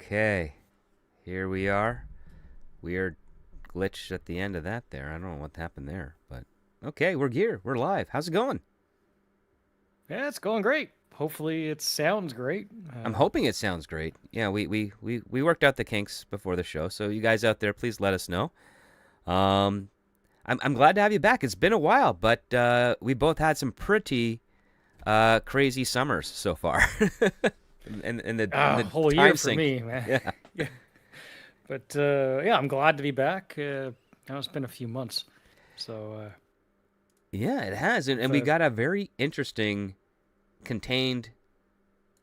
Okay, here we are. Weird glitch at the end of that there. I don't know what happened there, but okay, we're here. We're live. How's it going? Yeah, it's going great. Hopefully, it sounds great. I'm hoping it sounds great. Yeah, we worked out the kinks before the show, so you guys out there, please let us know. Um, I'm glad to have you back. It's been a while, but we both had some pretty crazy summers so far, in the Whole year time for sink. me, man. Yeah. Yeah, but yeah, I'm glad to be back. Now it's been a few months, so Yeah, it has, and if, we got a very interesting contained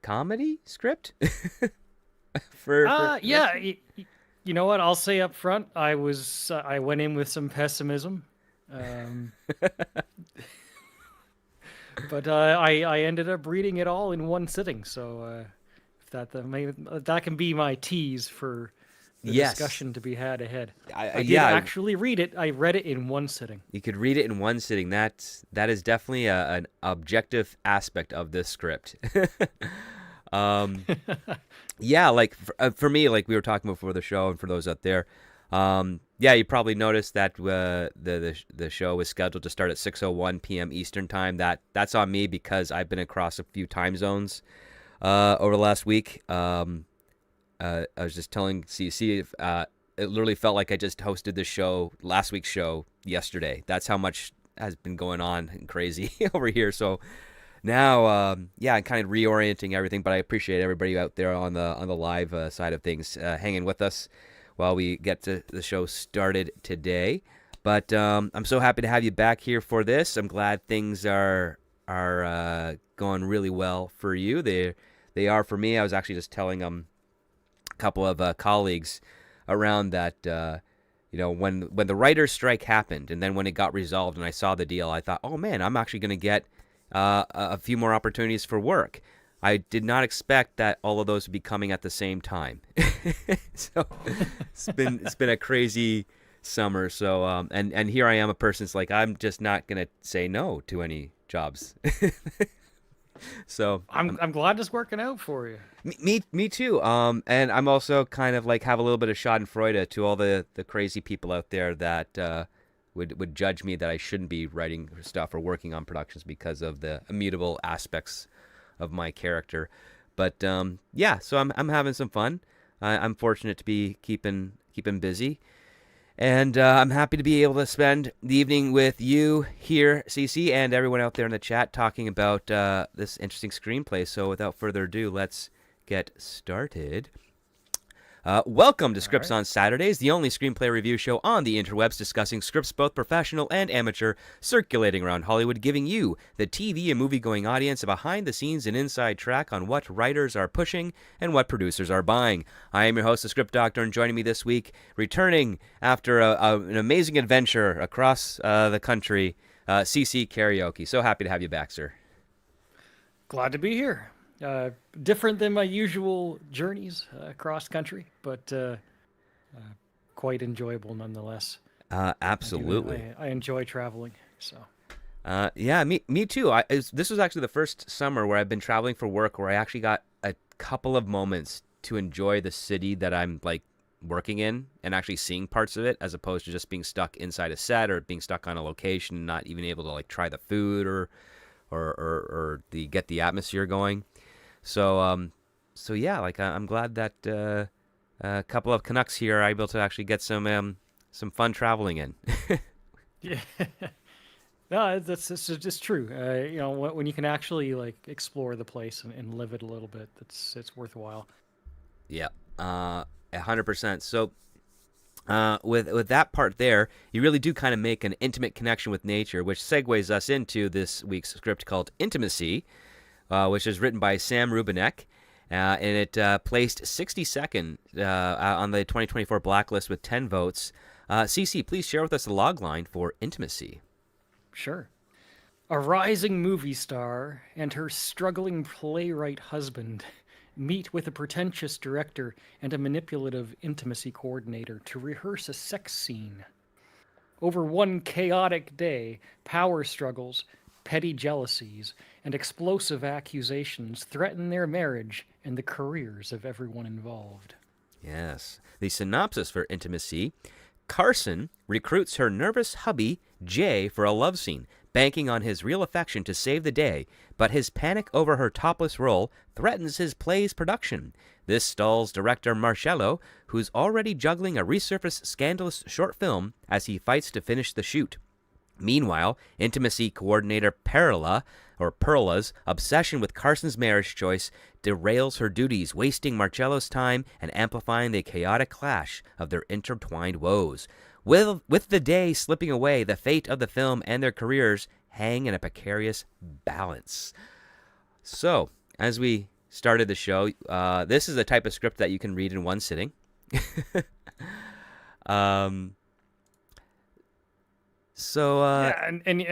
comedy script for this yeah, one. you know what? I'll say up front, I went in with some pessimism, um, but I ended up reading it all in one sitting. So if that can be my tease for the Yes, discussion to be had ahead. I did yeah, actually read it. I read it in one sitting. you could read it in one sitting. That is definitely an objective aspect of this script. um, yeah, like for me, like we were talking before the show, and for those out there, yeah, you probably noticed that the show was scheduled to start at 6:01 p.m. Eastern time. That's on me because I've been across a few time zones over the last week. I was just telling CC, it literally felt like I just hosted the show, last week's show, yesterday. That's how much has been going on and crazy over here. So now, yeah, I'm kind of reorienting everything, but I appreciate everybody out there on the live side of things hanging with us while we get to the show started today. But I'm so happy to have you back here for this. I'm glad things are going really well for you. They are for me. I was actually just telling a couple of colleagues around that. When the writers' strike happened, and then when it got resolved, and I saw the deal, I thought, oh man, I'm actually going to get a few more opportunities for work. I did not expect that all of those would be coming at the same time. So it's been a crazy summer. So and here I am, a person's like, I'm just not gonna say no to any jobs. So I'm glad it's working out for you. me too. And I'm also kind of like have a little bit of Schadenfreude to all the crazy people out there that would judge me that I shouldn't be writing stuff or working on productions because of the immutable aspects of my character. But yeah, so I'm having some fun. I'm fortunate to be keeping busy. And I'm happy to be able to spend the evening with you here, CC, and everyone out there in the chat talking about this interesting screenplay. So without further ado, let's get started. Welcome to All Scripts right. on Saturdays, the only screenplay review show on the interwebs discussing scripts both professional and amateur, circulating around Hollywood, giving you, the TV and movie-going audience, a behind-the-scenes and inside track on what writers are pushing and what producers are buying. I am your host, the Script Doctor, and joining me this week, returning after an amazing adventure across the country, CC Karaoke. So happy to have you back, sir. Glad to be here. Different than my usual journeys across country, but quite enjoyable nonetheless. Absolutely. I enjoy traveling. So Yeah, me too. This was actually the first summer where I've been traveling for work where I actually got a couple of moments to enjoy the city that I'm like working in and actually seeing parts of it as opposed to just being stuck inside a set or being stuck on a location and not even able to like try the food or the get the atmosphere going. So so yeah, like I'm glad that a couple of Canucks here are able to actually get some fun traveling in. yeah, no, that's just true. When you can actually like explore the place and live it a little bit, it's worthwhile. Yeah, 100%. So, with that part there, you really do kind of make an intimate connection with nature, which segues us into this week's script called Intimacy, which is written by Sam Rubinek. And it placed 62nd on the 2024 blacklist with 10 votes. CC, please share with us the log line for Intimacy. Sure. A rising movie star and her struggling playwright husband meet with a pretentious director and a manipulative intimacy coordinator to rehearse a sex scene. Over one chaotic day, power struggles, petty jealousies, and explosive accusations threaten their marriage and the careers of everyone involved. Yes. The synopsis for Intimacy: Carson recruits her nervous hubby, Jay, for a love scene, banking on his real affection to save the day, but his panic over her topless role threatens his play's production. This stalls director Marcello, who's already juggling a resurfaced scandalous short film as he fights to finish the shoot. Meanwhile, Intimacy coordinator Perla's obsession with Carson's marriage choice derails her duties, wasting Marcello's time and amplifying the chaotic clash of their intertwined woes. With the day slipping away, the fate of the film and their careers hang in a precarious balance. So, as we started the show, this is the type of script that you can read in one sitting. Yeah, and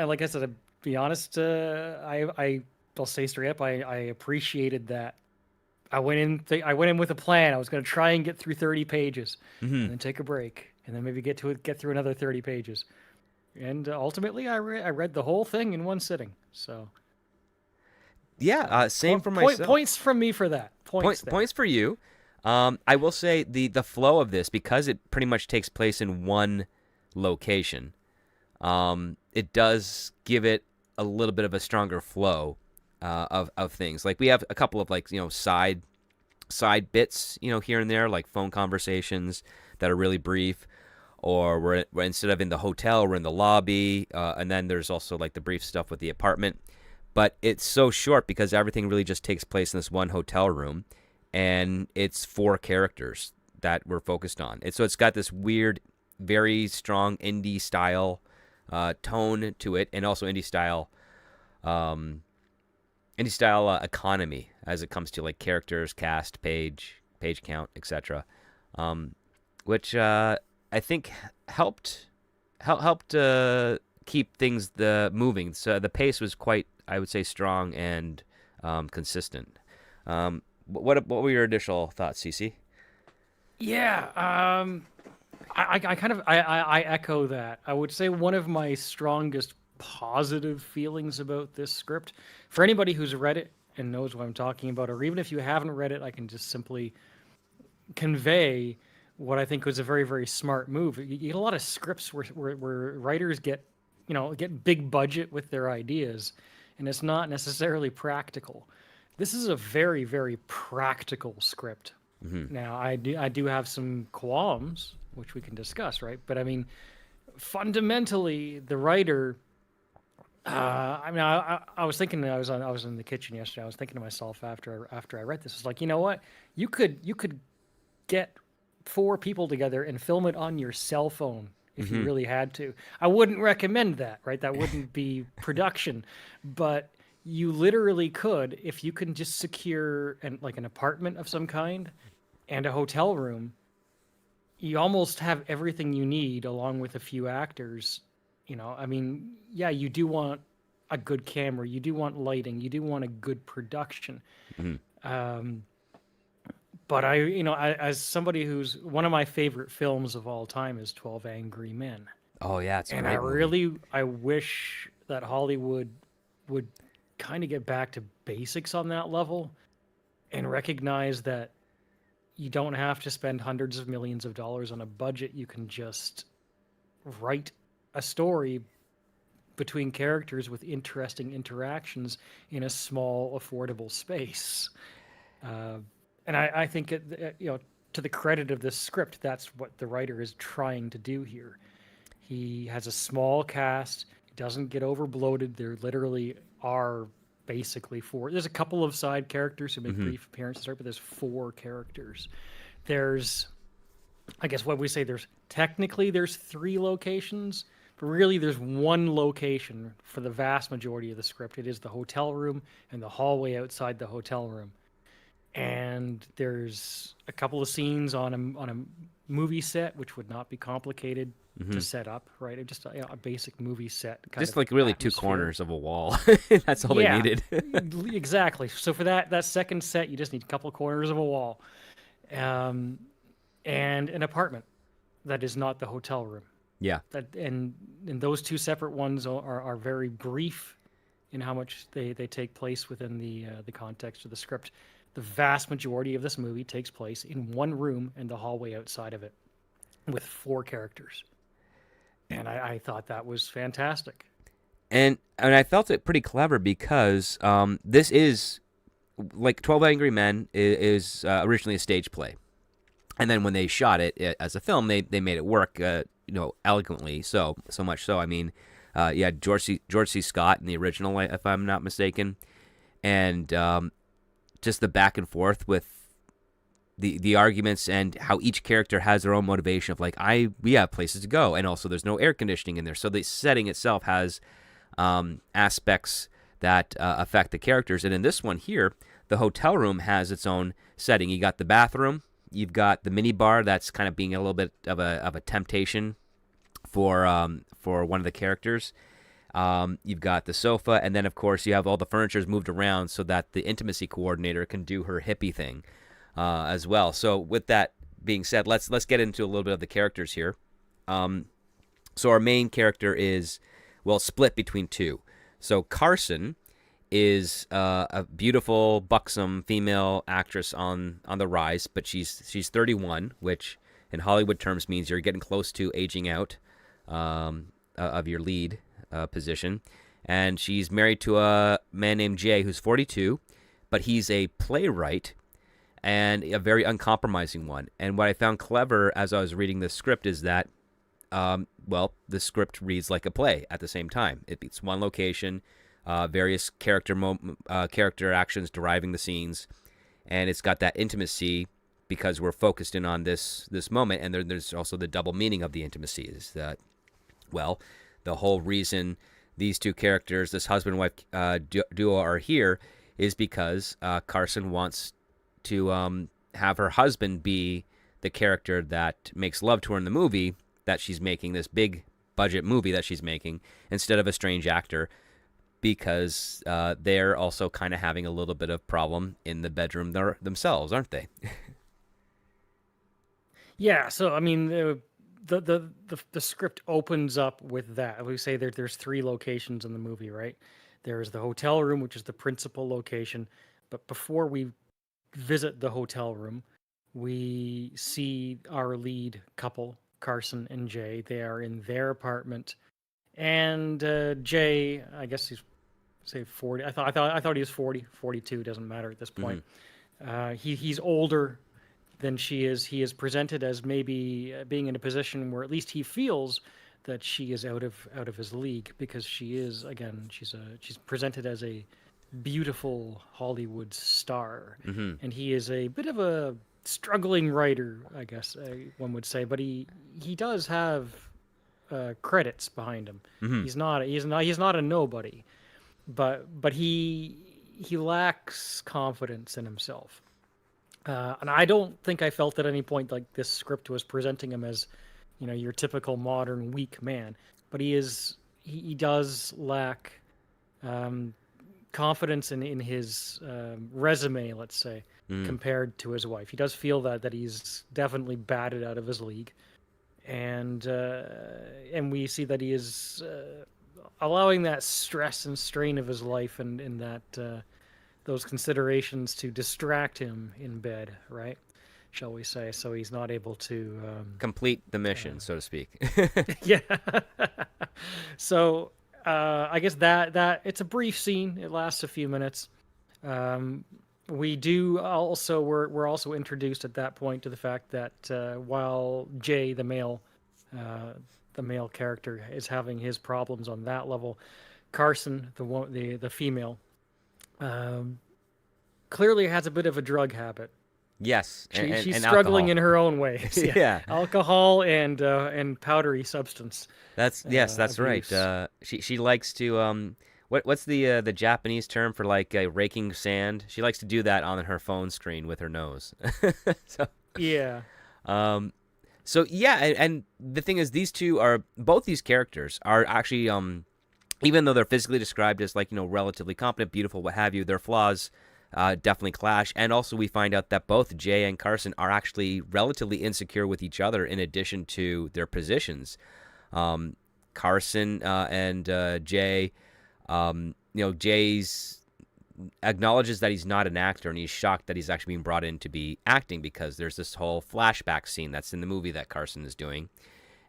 like I said, to be honest, I'll say straight up, I appreciated that. I went in with a plan. I was going to try and get through 30 pages, and then take a break, and then maybe get through another 30 pages, and ultimately, I read the whole thing in one sitting. So, yeah, same for myself. Points from me for that. Points for you. I will say the flow of this, because it pretty much takes place in one location. It does give it a little bit of a stronger flow of things. Like we have a couple of side bits here and there, like phone conversations that are really brief, or we're instead of in the hotel, we're in the lobby, and then there's also like the brief stuff with the apartment. But it's so short because everything really just takes place in this one hotel room, and it's 4 characters that we're focused on. So it's got this weird, very strong indie style tone to it, and also indie style economy as it comes to like characters, cast, page count, etc. Which I think helped keep things moving. So the pace was quite, I would say, strong and consistent. What were your initial thoughts, Cece? Yeah, I echo that. I would say one of my strongest positive feelings about this script, for anybody who's read it and knows what I'm talking about, or even if you haven't read it, I can just simply convey what I think was a very, very smart move. You get a lot of scripts where writers get big budget with their ideas, and it's not necessarily practical. This is a very, very practical script. Mm-hmm. Now, I do have some qualms, which we can discuss, right? But I mean, fundamentally, the writer. I was thinking. I was in the kitchen yesterday. I was thinking to myself after I read this, it's like, you know what? You could get 4 people together and film it on your cell phone if you really had to. I wouldn't recommend that, right? That wouldn't be production, but you literally could, if you can just secure an apartment of some kind and a hotel room. You almost have everything you need, along with a few actors. I mean, yeah, you do want a good camera, you do want lighting, you do want a good production. But as somebody who's one of my favorite films of all time is 12 Angry Men. Oh yeah, it's a and great movie. I wish that Hollywood would kind of get back to basics on that level and recognize that you don't have to spend hundreds of millions of dollars on a budget. You can just write a story between characters with interesting interactions in a small, affordable space. And I think, to the credit of this script, that's what the writer is trying to do here. He has a small cast. He doesn't get over bloated. There literally are basically 4. There's a couple of side characters who make brief appearances, right? But there's 4 characters. There's, I guess what we say, there's 3 locations, but really there's 1 location for the vast majority of the script. It is the hotel room and the hallway outside the hotel room. And there's a couple of scenes on a movie set, which would not be complicated to set up, right? Just a basic movie set. Just like really atmosphere. 2 corners of a wall. That's all they needed. Exactly. So for that second set, you just need a couple of corners of a wall. And an apartment that is not the hotel room. Yeah. And those 2 separate ones are very brief in how much they take place within the context of the script. the vast majority of this movie takes place in one room and the hallway outside of it with 4 characters. And I thought that was fantastic. And I felt it pretty clever because this is like 12 Angry Men is originally a stage play. And then when they shot it as a film, they made it work, eloquently. So much so. I mean, you had George C. Scott in the original, if I'm not mistaken, and just the back and forth with the arguments and how each character has their own motivation of like, we have places to go, and also there's no air conditioning in there. So the setting itself has aspects that affect the characters. And in this one here, the hotel room has its own setting. You got the bathroom. You've got the mini bar that's kind of being a little bit of a temptation for one of the characters. You've got the sofa, and then of course you have all the furniture's moved around so that the intimacy coordinator can do her hippie thing as well. So with that being said, let's get into a little bit of the characters here. So our main character is split between 2. So Carson is a beautiful, buxom female actress on the rise, but she's 31, which in Hollywood terms means you're getting close to aging out of your lead position. And she's married to a man named Jay, who's 42, but he's a playwright and a very uncompromising one. And what I found clever as I was reading the script is that, the script reads like a play at the same time. It's one location, various character actions deriving the scenes, and it's got that intimacy because we're focused in on this moment. And there's also the double meaning of the intimacy is that, the whole reason these 2 characters, this husband and wife duo, are here is because Carson wants to have her husband be the character that makes love to her in the movie that she's making, this big budget movie that she's making, instead of a strange actor, because they're also kind of having a little bit of problem in the bedroom themselves, aren't they? Yeah, so I mean, the script opens up with that. We say there's 3 locations in the movie, right? There's the hotel room, which is the principal location, but before we visit the hotel room, we see our lead couple, Carson and Jay. They are in their apartment, and Jay, I guess he's say 40. I thought he was 40, 42. Doesn't matter at this point. He's older than she is. He is presented as maybe being in a position where at least he feels that she is out of his league, because she is, again, she's presented as a beautiful Hollywood star, and he is a bit of a struggling writer, I guess one would say, but he does have credits behind him. He's not a nobody, but he lacks confidence in himself, and I don't think I felt at any point like this script was presenting him as, your typical modern weak man, but he does lack confidence in his resume, let's say, compared to his wife. He does feel that he's definitely batted out of his league, and we see that he is allowing that stress and strain of his life and that those considerations to distract him in bed, right? Shall we say? So he's not able to complete the mission, so to speak. Yeah. So I guess that it's a brief scene. It lasts a few minutes. We do also we're also introduced at that point to the fact that while Jay, the male character, is having his problems on that level, Carson, the female, clearly has a bit of a drug habit. Yes, she's and struggling alcohol. in her own ways. Yeah. Alcohol and powdery substance. That's abuse. right. She likes to what's the Japanese term for like raking sand? She likes to do that on her phone screen with her nose. So yeah. So yeah, and the thing is, both these characters are actually even though they're physically described as like relatively competent, beautiful, what have you, their flaws definitely clash. And also we find out that both Jay and Carson are actually relatively insecure with each other in addition to their positions. Carson and Jay, Jay's acknowledges that he's not an actor, and he's shocked that he's actually being brought in to be acting, because there's this whole flashback scene that's in the movie that Carson is doing.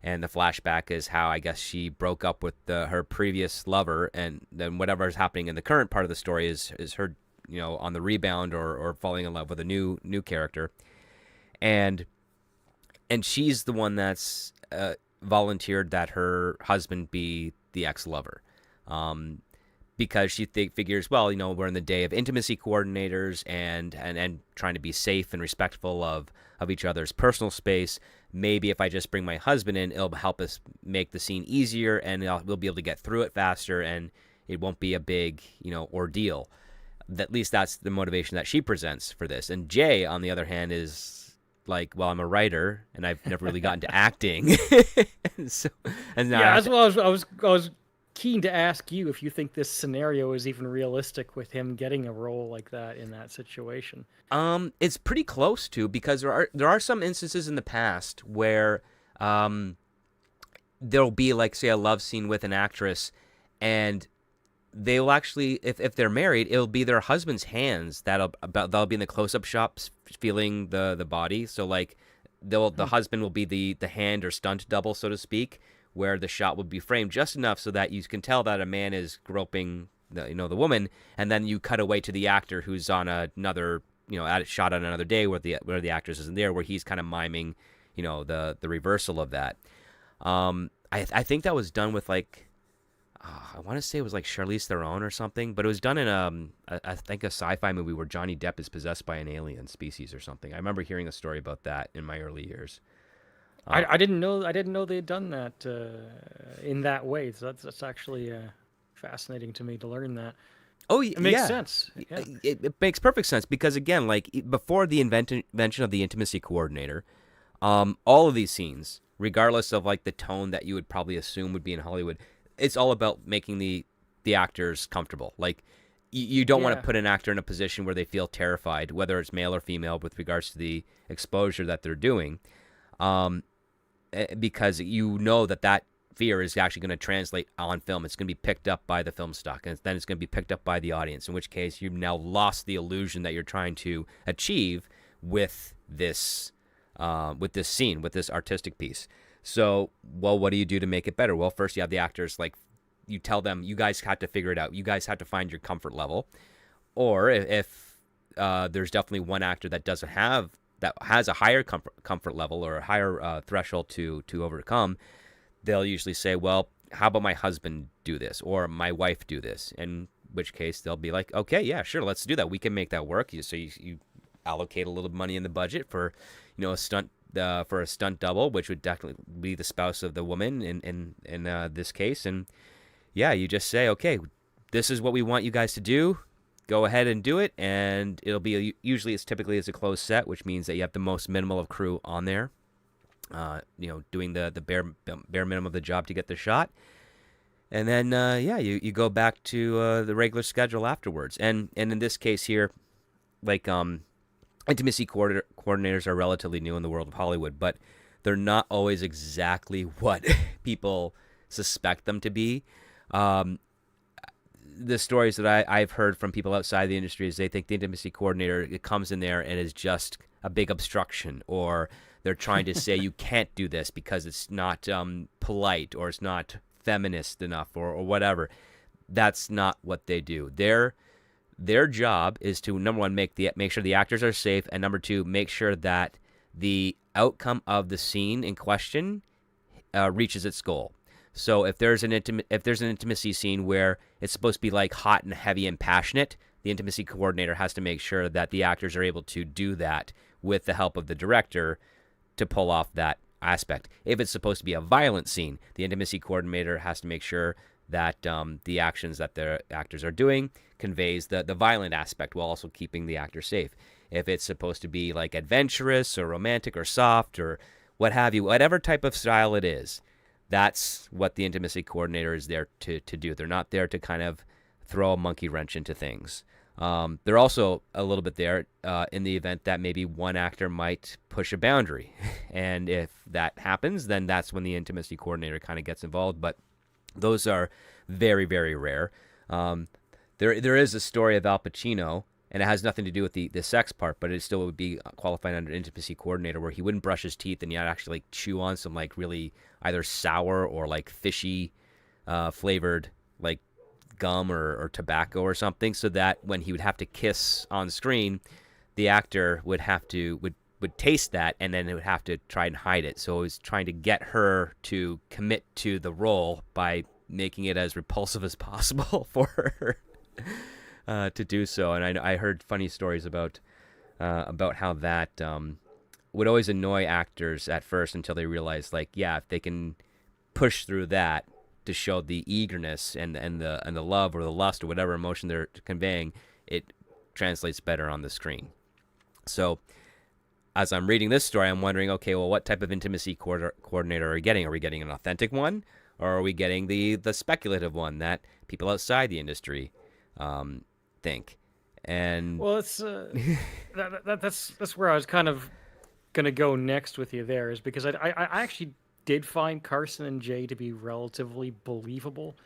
And the flashback is how, I guess, she broke up with her previous lover, and then whatever is happening in the current part of the story is her, on the rebound or falling in love with a new character. And she's the one that's volunteered that her husband be the ex-lover. Because she figures, well, we're in the day of intimacy coordinators and trying to be safe and respectful of each other's personal space. Maybe if I just bring my husband in, it'll help us make the scene easier, and we'll be able to get through it faster, and it won't be a big, ordeal. At least that's the motivation that she presents for this. And Jay, on the other hand, is like, well, I'm a writer, and I've never really gotten to acting. As well, I was keen to ask you if you think this scenario is even realistic with him getting a role like that in that situation. It's pretty close to, because there are some instances in the past where there'll be, like, say, a love scene with an actress, and they'll actually, if they're married, it'll be their husband's hands that'll be in the close-up shots feeling the body. So, like, the husband will be the hand or stunt double, so to speak, where the shot would be framed just enough so that you can tell that a man is groping the woman, and then you cut away to the actor who's on another, shot on another day where the actress isn't there, where he's kind of miming, the reversal of that. I think that was done with, like, I want to say it was like Charlize Theron or something, but it was done in I think a sci-fi movie where Johnny Depp is possessed by an alien species or something. I remember hearing a story about that in my early years. I didn't know they had done that in that way. So that's actually fascinating to me to learn that. Oh, it makes sense. Yeah. It makes perfect sense, because again, like, before the invention of the intimacy coordinator, all of these scenes, regardless of, like, the tone that you would probably assume would be in Hollywood, it's all about making the actors comfortable. Like, you don't want to put an actor in a position where they feel terrified, whether it's male or female, with regards to the exposure that they're doing. Because that fear is actually going to translate on film. It's going to be picked up by the film stock, and then it's going to be picked up by the audience, in which case you've now lost the illusion that you're trying to achieve with this scene, with this artistic piece. So, well, what do you do to make it better? Well, first you have the actors, like, you tell them, you guys have to figure it out. You guys have to find your comfort level. Or if there's definitely one actor that has a higher comfort level or a higher threshold to overcome, they'll usually say, well, how about my husband do this, or my wife do this? In which case they'll be like, okay, yeah, sure, let's do that. We can make that work. So you allocate a little money in the budget for, a stunt double, which would definitely be the spouse of the woman in this case. And yeah, you just say, okay, this is what we want you guys to do. Go ahead and do it, and it'll be usually it's a closed set, which means that you have the most minimal of crew on there, doing the bare minimum of the job to get the shot, and then you go back to the regular schedule afterwards. And in this case here, like, intimacy coordinators are relatively new in the world of Hollywood, but they're not always exactly what people suspect them to be. The stories that I've heard from people outside the industry is they think the intimacy coordinator, it comes in there and is just a big obstruction, or they're trying to say you can't do this because it's not polite, or it's not feminist enough, or whatever. That's not what they do. Their job is to, number one, make sure the actors are safe, and number two, make sure that the outcome of the scene in question reaches its goal. So if there's an intimacy scene where it's supposed to be, like, hot and heavy and passionate, the intimacy coordinator has to make sure that the actors are able to do that with the help of the director to pull off that aspect. If it's supposed to be a violent scene, the intimacy coordinator has to make sure that the actions that the actors are doing conveys the violent aspect while also keeping the actor safe. If it's supposed to be, like, adventurous or romantic or soft or what have you, whatever type of style it is, that's what the intimacy coordinator is there to do. They're not there to kind of throw a monkey wrench into things. They're also a little bit there in the event that maybe one actor might push a boundary. And if that happens, then that's when the intimacy coordinator kind of gets involved. But those are very, very rare. there is a story of Al Pacino, and it has nothing to do with the sex part, but it still would be qualified under intimacy coordinator, where he wouldn't brush his teeth and he'd actually like chew on some like really either sour or like fishy flavored like gum or tobacco or something, so that when he would have to kiss on screen, the actor would have to would taste that, and then it would have to try and hide it. So it was trying to get her to commit to the role by making it as repulsive as possible for her to do so. And I heard funny stories about how that would always annoy actors at first until they realized, like, yeah, if they can push through that to show the eagerness and the love or the lust or whatever emotion they're conveying, it translates better on the screen. So as I'm reading this story, I'm wondering, okay, well, what type of intimacy coordinator are we getting? Are we getting an authentic one, or are we getting the speculative one that people outside the industry think? And Well, it's that's where I was kind of gonna go next with you there, is because I actually did find Carson and Jay to be relatively believable.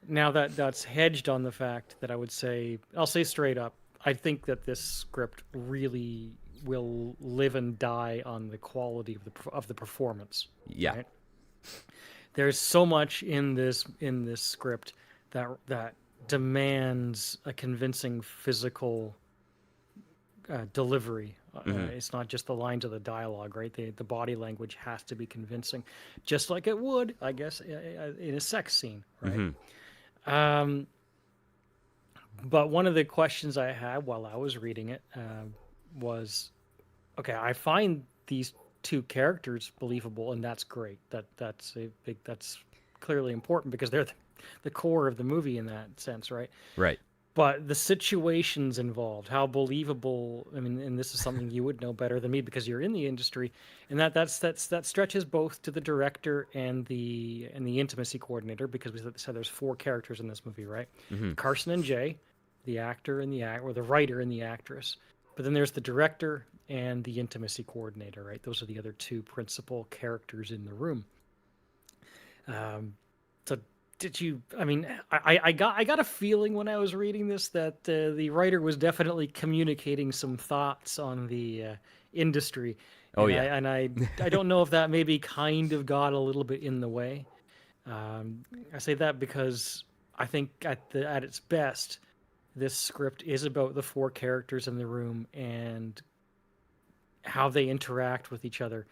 Now that's hedged on the fact that I'll say straight up, I think that this script really will live and die on the quality of the performance. yeah, Right? There's so much in this script that demands a convincing physical delivery. It's not just the lines of the dialogue, right? The body language has to be convincing, just like it would, I guess, in a sex scene, right? But one of the questions I had while I was reading it was, okay, I find these two characters believable, and that's great. That's clearly important because they're the core of the movie in that sense, right? right. But the situations involved, how believable. I mean, and this is something you would know better than me because you're in the industry, and that stretches both to the director and the intimacy coordinator, because we said there's four characters in this movie, right? Carson and Jay, the actor and or the writer and the actress. But then there's the director and the intimacy coordinator, right? Those are the other two principal characters in the room. So did you? I mean, I got a feeling when I was reading this that the writer was definitely communicating some thoughts on the industry. Oh, And yeah. I don't know if that maybe kind of got a little bit in the way. I say that because I think at its best, this script is about the four characters in the room and how they interact with each other,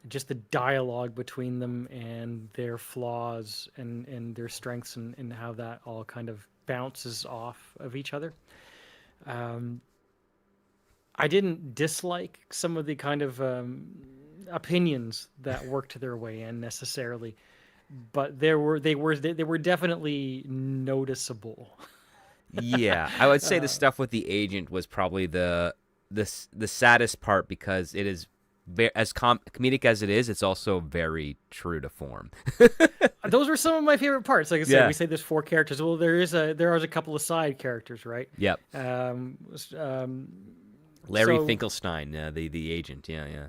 just the dialogue between them and their flaws and their strengths, and how that all kind of bounces off of each other. I didn't dislike some of the kind of opinions that worked their way in necessarily, but they were definitely noticeable. Yeah, I would say the stuff with the agent was probably the saddest part, because it is as comedic as it is, it's also very true to form. Those were some of my favorite parts. Like I said, Yeah. we say there's four characters. Well, there are a couple of side characters, right? Yep. Larry So- Finkelstein, the agent. Yeah.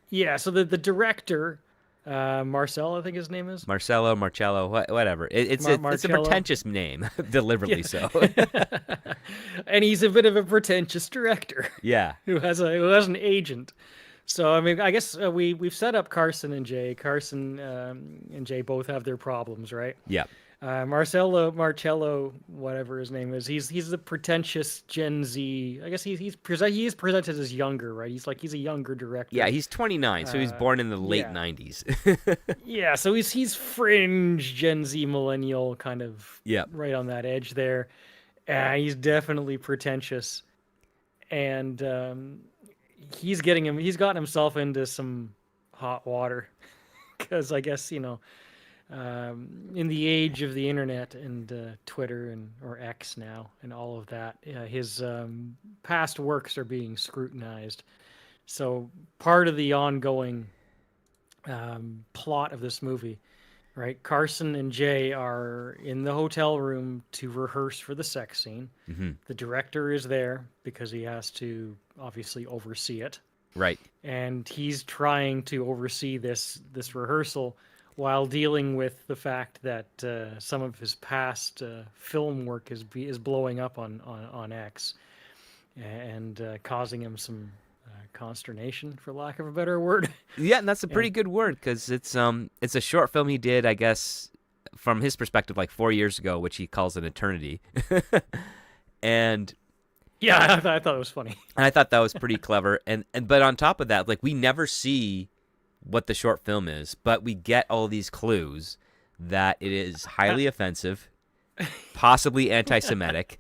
Yeah. So the director, Marcel, I think his name is. Marcello, whatever. It's a Marcello. pretentious name, deliberately so. And he's a bit of a pretentious director Yeah. who has an agent. So I mean, I guess we've set up Carson and Jay. Carson and Jay both have their problems, right? Yep. Marcello, whatever his name is, he's the pretentious Gen Z. I guess he is presented as younger, right? He's a younger director. Yeah, he's 29, so he's born in the late yeah. 90s. Yeah, so he's fringe Gen Z millennial, kind of Yep. right on that edge there. He's definitely pretentious, and he's gotten himself into some hot water because I guess in the age of the internet and Twitter or X now and all of that, his past works are being scrutinized. So part of the ongoing plot of this movie, right? Carson and Jay are in the hotel room to rehearse for the sex scene. Mm-hmm. The director is there because he has to obviously oversee it. Right. And he's trying to oversee this rehearsal while dealing with the fact that some of his past film work is blowing up on X and causing him some consternation, for lack of a better word. Yeah, and that's a pretty And good word because it's a short film he did, I guess, from his perspective, like 4 years ago, which he calls an eternity. and yeah, I thought it was funny. and I thought that was pretty clever. And but on top of that, like we never see what the short film is, but we get all these clues that it is highly offensive, possibly anti-Semitic,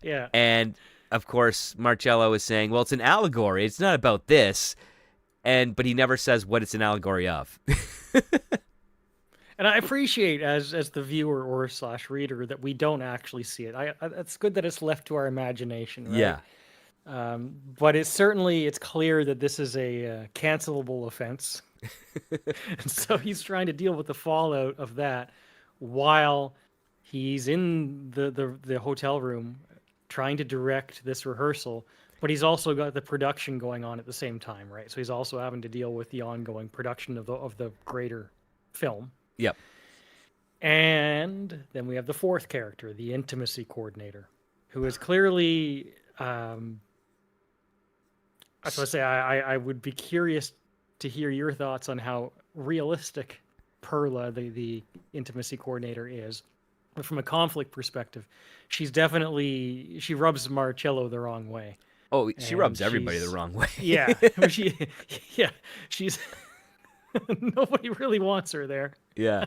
Yeah. and of course Marcello is saying, "Well, it's an allegory. It's not about this." But he never says what it's an allegory of. And I appreciate as the viewer or slash reader that we don't actually see it. It's good that it's left to our imagination, right? Yeah. But it's clear that this is a cancelable offense. And so he's trying to deal with the fallout of that while he's in the hotel room trying to direct this rehearsal, but he's also got the production going on at the same time, right? So he's also having to deal with the ongoing production of the greater film. Yep. And then we have the fourth character, the intimacy coordinator, who is clearly I was going to say, I would be curious to hear your thoughts on how realistic Perla, the intimacy coordinator, is. But from a conflict perspective, she rubs Marcello the wrong way. Oh, she And rubs everybody the wrong way. Yeah. She's nobody really wants her there. Yeah.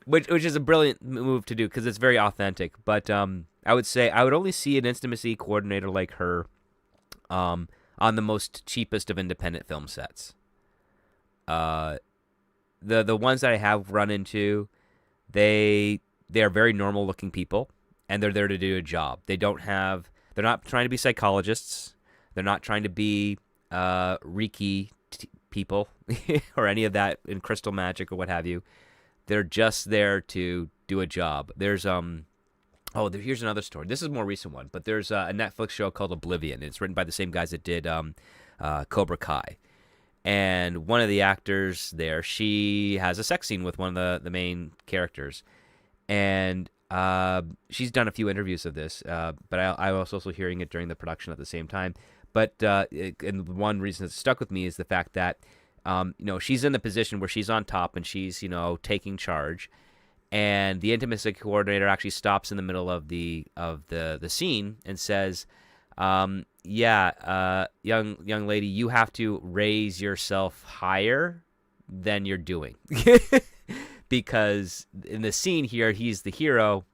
Which is a brilliant move to do because it's very authentic. But I would say I would only see an intimacy coordinator like her on the most cheapest of independent film sets. The ones that I have run into, they are very normal looking people, and they're there to do a job. They're not trying to be psychologists. They're not trying to be Reiki people or any of that in crystal magic or what have you. They're just there to do a job. There's here's another story. This is a more recent one, but there's a Netflix show called Oblivion. It's written by the same guys that did Cobra Kai. And one of the actors there, she has a sex scene with one of the main characters. And she's done a few interviews of this, but I was also hearing it during the production at the same time. But and one reason that stuck with me is the fact that she's in the position where she's on top and she's taking charge, and the intimacy coordinator actually stops in the middle of the scene and says, young lady, you have to raise yourself higher than you're doing. Because in the scene here, he's the hero,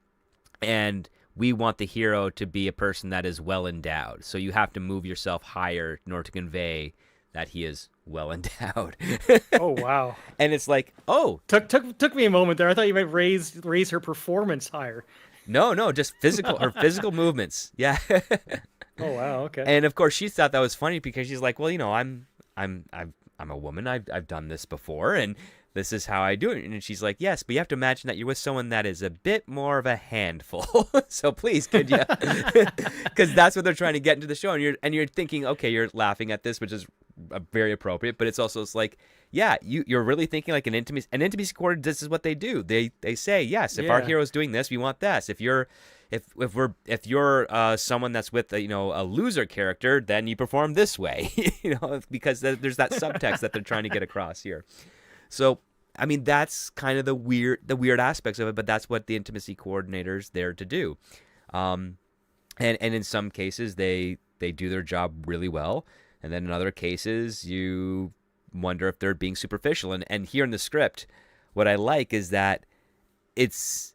and we want the hero to be a person that is well endowed. So you have to move yourself higher in order to convey that he is well endowed. Oh wow! And it's like, oh, took me a moment there. I thought you might raise her performance higher. No, just her physical movements. Yeah. Oh wow, okay. And of course, she thought that was funny because she's like, well, I'm a woman. I've done this before, and this is how I do it. And she's like, yes, but you have to imagine that you're with someone that is a bit more of a handful. So please, could you? Because that's what they're trying to get into the show, and you're thinking, okay, you're laughing at this, which is very appropriate, but it's like, yeah, you're really thinking like an intimacy coordinator. This is what they do. They say, yes, if our hero's doing this, we want this. If you're someone that's with a loser character, then you perform this way, because there's that subtext that they're trying to get across here. So, I mean, that's kind of the weird aspects of it, but that's what the intimacy coordinator's there to do. And in some cases they do their job really well, and then in other cases you wonder if they're being superficial. And here in the script, what I like is that it's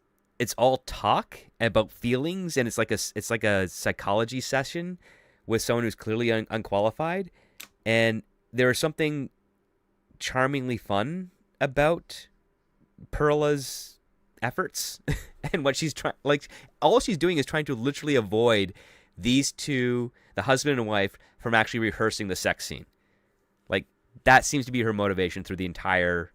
all talk about feelings, and it's like a psychology session with someone who's clearly unqualified, and there's something charmingly fun about Perla's efforts and what she's trying. Like, all she's doing is trying to literally avoid these two, the husband and wife, from actually rehearsing the sex scene. Like, that seems to be her motivation through the entire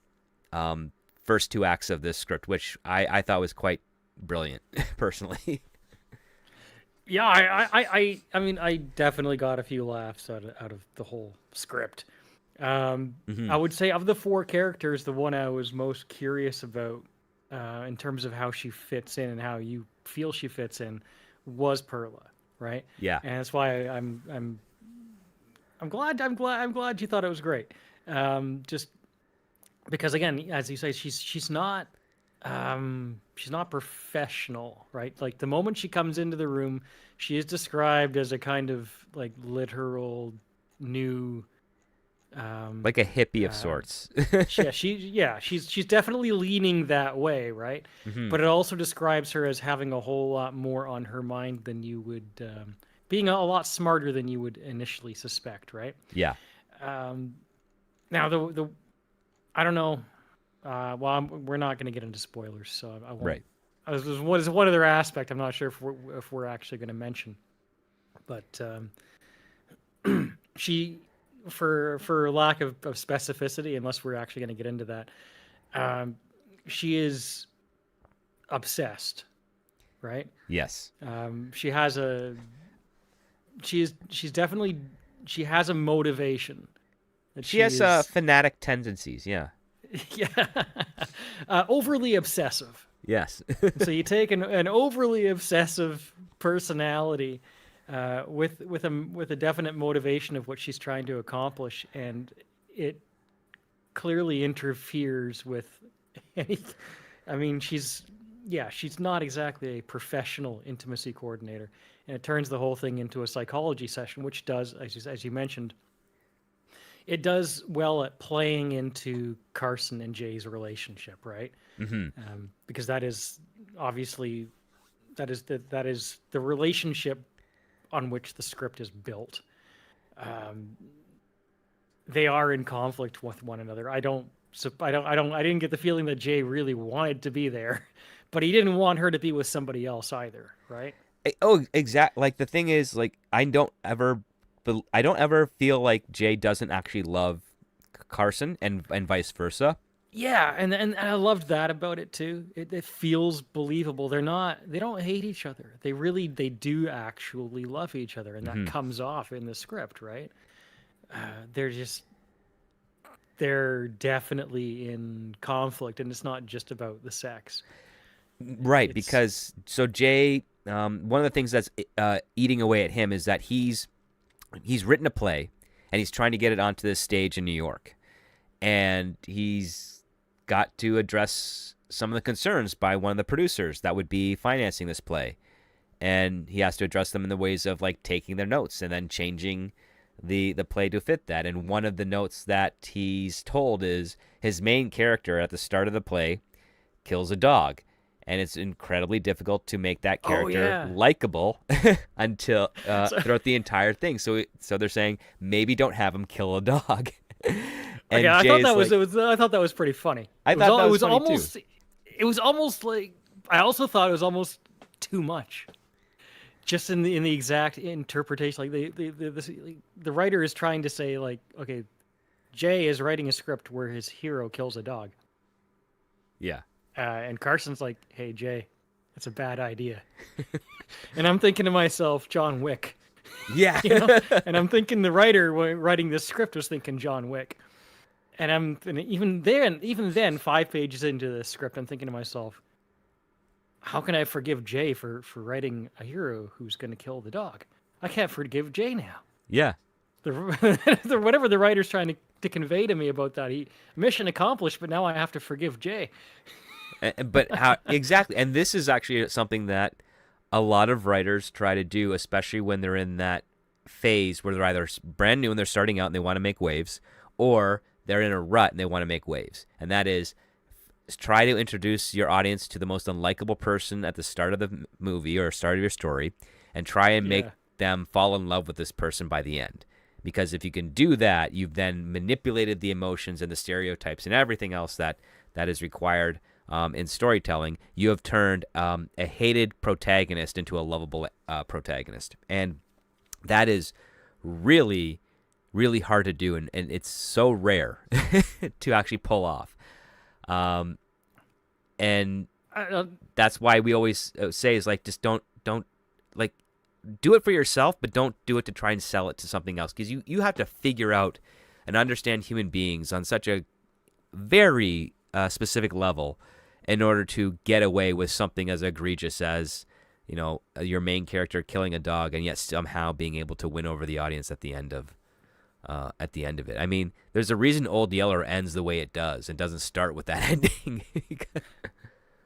first two acts of this script, which I thought was quite brilliant, personally. Yeah, I mean, I definitely got a few laughs out of the whole script. I would say of the four characters, the one I was most curious about, in terms of how she fits in and how you feel she fits in, was Perla, right? Yeah. And that's why I'm glad you thought it was great. Just because, again, as you say, she's not professional, right? Like the moment she comes into the room, she is described as a kind of like literal new, Like a hippie of uh, sorts. she's definitely leaning that way, right? Hmm. But it also describes her as having a whole lot more on her mind than you would, being a lot smarter than you would initially suspect, right? Yeah. Um, Now the I don't know. Well, we're not going to get into spoilers, so I won't. Right. There's one other aspect I'm not sure if we're actually going to mention, but she, for lack of specificity, unless we're actually going to get into that, um, she is obsessed, right? Yes. She has she's definitely, she has a motivation that She she has is, fanatic tendencies. Yeah. yeah, overly obsessive. Yes. So you take an overly obsessive personality, with a definite motivation of what she's trying to accomplish, and it clearly interferes with any. I mean, she's not exactly a professional intimacy coordinator, and it turns the whole thing into a psychology session, which does, as you mentioned, it does well at playing into Carson and Jay's relationship, right? Hmm. Because that is obviously, that is the relationship on which the script is built. Um, they are in conflict with one another. I didn't get the feeling that Jay really wanted to be there, but he didn't want her to be with somebody else either, right? Oh, exact. Like the thing is, like I don't ever feel like Jay doesn't actually love Carson, and vice versa. Yeah, and I loved that about it too. It feels believable. They don't hate each other. They do actually love each other, and that Hmm. comes off in the script, right? They're just, they're definitely in conflict, and it's not just about the sex. Right, It's because so Jay, one of the things that's eating away at him is that he's written a play, and he's trying to get it onto this stage in New York, and he's got to address some of the concerns by one of the producers that would be financing this play, and he has to address them in the ways of like taking their notes and then changing the play to fit that. And one of the notes that he's told is his main character at the start of the play kills a dog, and it's incredibly difficult to make that oh character yeah. likable until So, throughout the entire thing. So they're saying maybe don't have him kill a dog. okay, And Jay's like, I thought that was pretty funny. I thought that was funny too. It was almost like, I also thought it was almost too much. Just in the exact interpretation, like the writer is trying to say, like, okay, Jay is writing a script where his hero kills a dog, Yeah. and Carson's like, hey Jay, that's a bad idea. And I'm thinking to myself, John Wick, Yeah. you know, and I'm thinking the writer writing this script was thinking John Wick, and even then, 5 pages into the script, I'm thinking to myself, how can I forgive Jay for writing a hero who's going to kill the dog? I can't forgive Jay now. Yeah. Whatever the writer's trying to convey to me about that, mission accomplished, but now I have to forgive Jay. But how exactly? And this is actually something that a lot of writers try to do, especially when they're in that phase where they're either brand new and they're starting out and they want to make waves, or they're in a rut and they want to make waves. And that is try to introduce your audience to the most unlikable person at the start of the movie or start of your story, and try and make Yeah. them fall in love with this person by the end. Because if you can do that, you've then manipulated the emotions and the stereotypes and everything else that is required in storytelling. You have turned a hated protagonist into a lovable protagonist. And that is really, really hard to do, and it's so rare to actually pull off. And Uh, that's why we always say is like, just don't like do it for yourself, but don't do it to try and sell it to something else, because you have to figure out and understand human beings on such a very specific level in order to get away with something as egregious as, your main character killing a dog, and yet somehow being able to win over the audience at the end of it. I mean, there's a reason Old Yeller ends the way it does and doesn't start with that ending.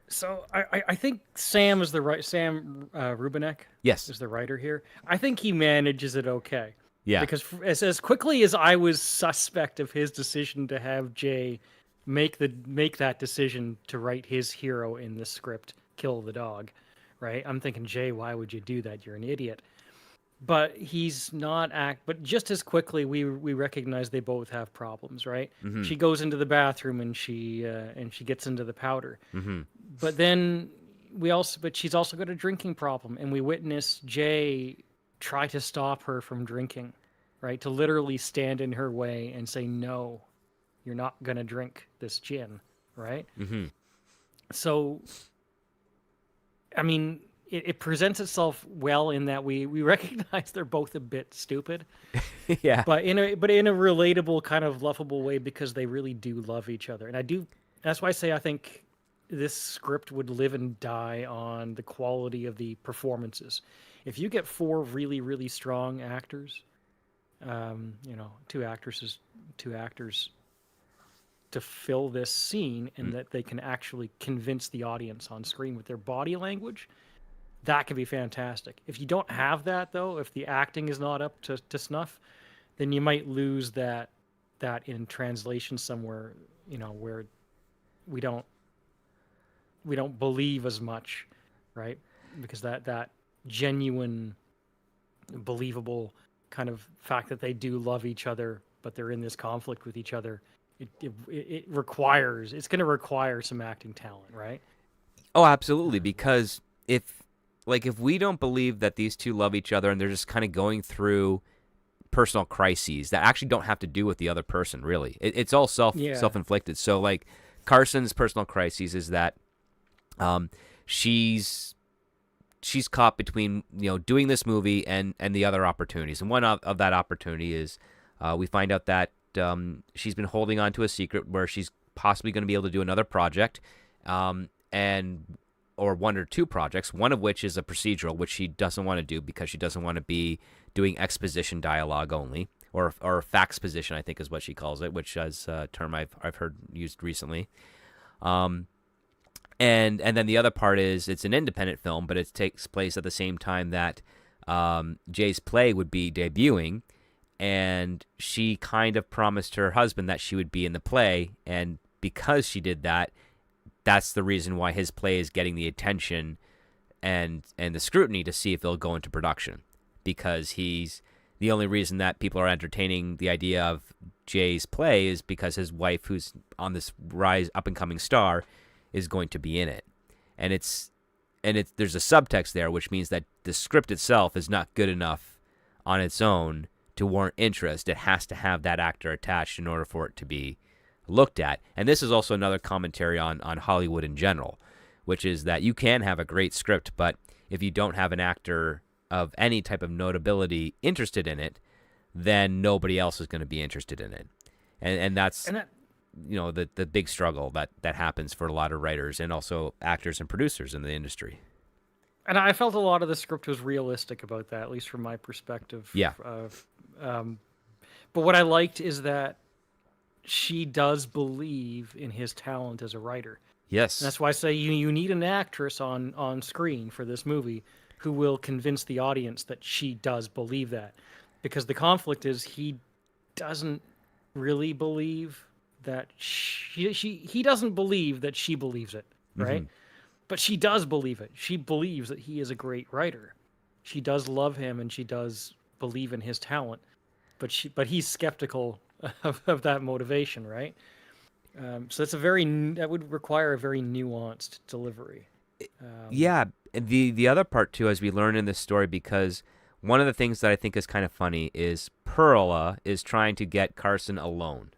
So I think Sam Rubinek, Yes. is the writer here. I think he manages it okay. Yeah. Because as quickly as I was suspect of his decision to have Jay make that decision to write his hero in the script kill the dog, right? I'm thinking, Jay, why would you do that? You're an idiot. But he's not But just as quickly, we recognize they both have problems, right? Mm-hmm. She goes into the bathroom and she gets into the powder. Mm-hmm. But then she's also got a drinking problem, and we witness Jay try to stop her from drinking, right? To literally stand in her way and say, no, you're not going to drink this gin, right? Mm-hmm. So, I mean, it presents itself well in that we recognize they're both a bit stupid. Yeah. But in a relatable, kind of lovable way, because they really do love each other. And that's why I say I think this script would live and die on the quality of the performances. If you get 4 really, really strong actors, two actors to fill this scene, and that they can actually convince the audience on screen with their body language, that could be fantastic. If you don't have that, though, if the acting is not up to snuff, then you might lose that in translation somewhere, where we don't believe as much, right? Because that genuine, believable kind of fact that they do love each other, but they're in this conflict with each other, it's going to require some acting talent, right? Oh, absolutely. Because if we don't believe that these two love each other and they're just kind of going through personal crises that actually don't have to do with the other person, really, it's all self-inflicted. So like Carson's personal crises is that she's caught between doing this movie and the other opportunities, and one of that opportunity is we find out that she's been holding on to a secret where she's possibly going to be able to do another project, or 1 or 2 projects, one of which is a procedural, which she doesn't want to do because she doesn't want to be doing exposition dialogue only, or faxposition, I think is what she calls it, which is a term I've heard used recently. And then the other part is it's an independent film, but it takes place at the same time that Jay's play would be debuting, and she kind of promised her husband that she would be in the play, and because she did that, that's the reason why his play is getting the attention and the scrutiny to see if they'll go into production, because he's the only reason that people are entertaining the idea of Jay's play is because his wife, who's on this rise up and coming star, is going to be in it. And there's a subtext there, which means that the script itself is not good enough on its own to warrant interest. It has to have that actor attached in order for it to be looked at. And this is also another commentary on Hollywood in general, which is that you can have a great script, but if you don't have an actor of any type of notability interested in it, then nobody else is going to be interested in it. And that's the big struggle that happens for a lot of writers and also actors and producers in the industry. And I felt a lot of the script was realistic about that, at least from my perspective. Yeah. But what I liked is that she does believe in his talent as a writer. Yes. And that's why I say you need an actress on screen for this movie who will convince the audience that she does believe that. Because the conflict is he doesn't really believe that he doesn't believe that she believes it, right? Mm-hmm. But she does believe it. She believes that he is a great writer. She does love him and she does believe in his talent. But he's skeptical of that motivation, right? So that would require a very nuanced delivery. Yeah, the other part too, as we learn in this story, because one of the things that I think is kind of funny is Perla is trying to get Carson alone.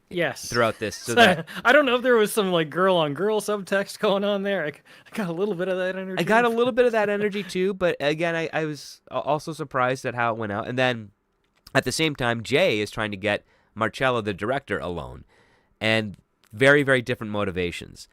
Yes. Throughout this, so that I don't know if there was some like girl on girl subtext going on there. I got a little bit of that energy. I got a little bit of that energy too, but again, I was also surprised at how it went out. And then At the same time, Jay is trying to get Marcello, the director, alone, and very, very different motivations.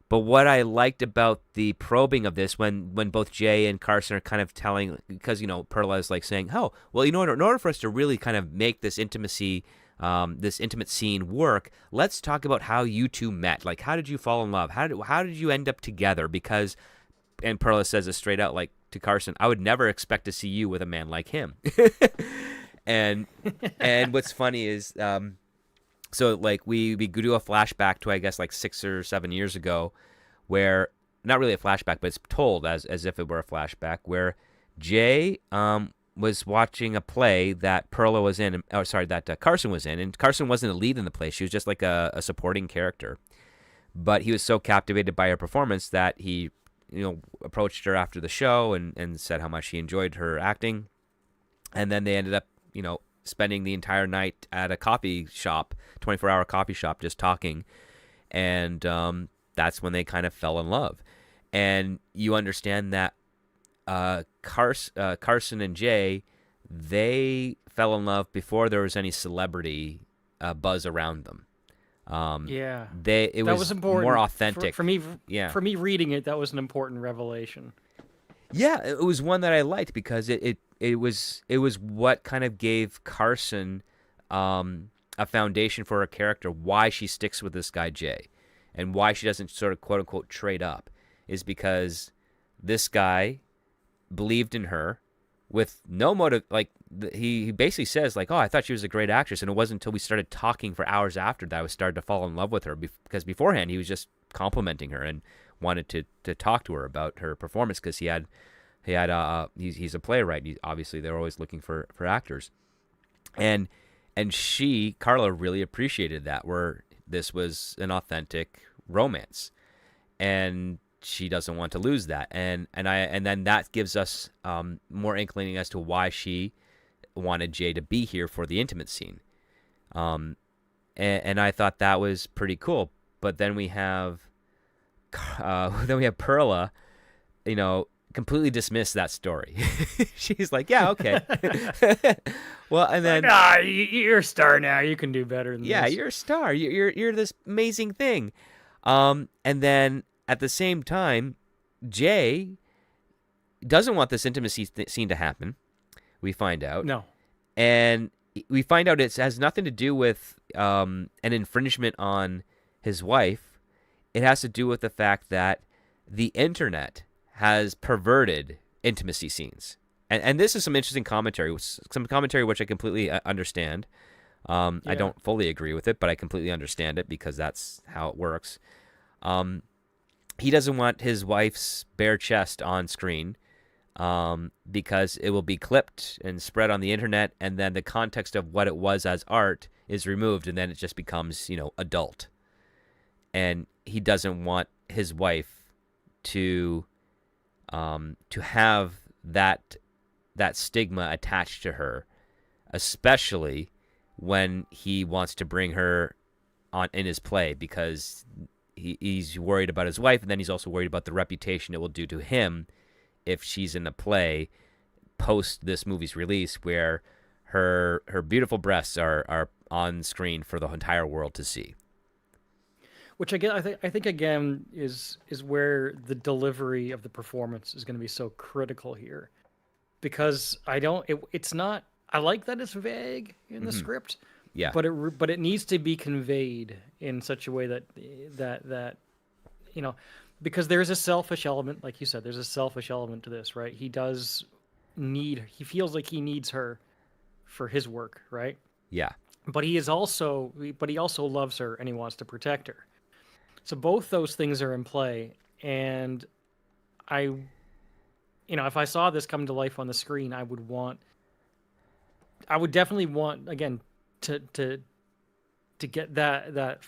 But what I liked about the probing of this, when both Jay and Carson are kind of telling, because, Perla is like saying, oh, well, in order for us to really kind of make this intimacy, this intimate scene work, let's talk about how you two met. Like, how did you fall in love? How did you end up together? Because, and Perla says this straight out, like, to Carson, I would never expect to see you with a man like him. and what's funny is, so, like, we do a flashback to, I guess, like 6 or 7 years ago, where, not really a flashback, but it's told as if it were a flashback, where Jay was watching a play that Perla was in, that Carson was in, and Carson wasn't a lead in the play. She was just like a supporting character. But he was so captivated by her performance that he, approached her after the show and said how much he enjoyed her acting. And then they ended up, spending the entire night at a coffee shop, 24-hour coffee shop, just talking. And that's when they kind of fell in love. And you understand that Carson and Jay, they fell in love before there was any celebrity buzz around them. It was important, more authentic for me. Yeah, for me reading it, that was an important revelation. Yeah, it was one that I liked because it was what kind of gave Carson a foundation for her character, why she sticks with this guy Jay, and why she doesn't sort of quote unquote trade up, is because this guy believed in her with no motive. Like, he basically says, like, oh, I thought she was a great actress, and it wasn't until we started talking for hours after that I was started to fall in love with her, because beforehand he was just complimenting her and wanted to talk to her about her performance, because he's a playwright. Obviously they're always looking for actors, and Carla really appreciated that, where this was an authentic romance, and she doesn't want to lose that, and then that gives us more inkling as to why she wanted Jay to be here for the intimate scene, and I thought that was pretty cool. But then we have Perla, completely dismiss that story. She's like, yeah, okay. Well, and then, like, you're a star now. You can do better than this. Yeah, you're a star. You're this amazing thing. And then at the same time, Jay doesn't want this intimacy scene to happen. We find out. No. And we find out it has nothing to do with an infringement on his wife. It has to do with the fact that the internet has perverted intimacy scenes. And this is some interesting commentary, which I completely understand. I don't fully agree with it, but I completely understand it because that's how it works. He doesn't want his wife's bare chest on screen because it will be clipped and spread on the internet, and then the context of what it was as art is removed, and then it just becomes, adult. And he doesn't want his wife to have that stigma attached to her, especially when he wants to bring her on in his play, because he's worried about his wife, and then he's also worried about the reputation it will do to him if she's in a play post this movie's release, where her beautiful breasts are on screen for the entire world to see. Which I think again is where the delivery of the performance is going to be so critical here, because it's not. I like that it's vague in the script, yeah, but it needs to be conveyed in such a way that because there's a selfish element, like you said, there's a selfish element to this, right? He feels like he needs her for his work, right? Yeah, but he also loves her and he wants to protect her. So both those things are in play, and if I saw this come to life on the screen, I would definitely want, again, to get that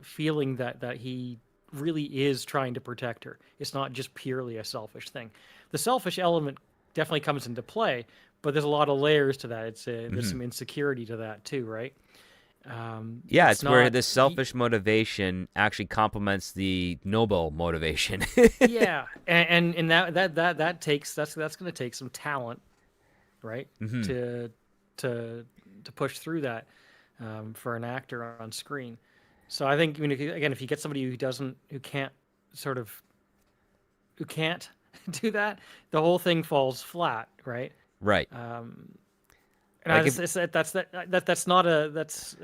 feeling that he really is trying to protect her. It's not just purely a selfish thing. The selfish element definitely comes into play, but there's a lot of layers to that. There's some insecurity to that too, right? It's where the selfish motivation actually complements the noble motivation. Yeah, and that's going to take some talent, right? To to push through that for an actor on screen. So I think, I mean, again, if you get somebody who can't sort of who can't do that, the whole thing falls flat, right? Right. And Like if that's not a that's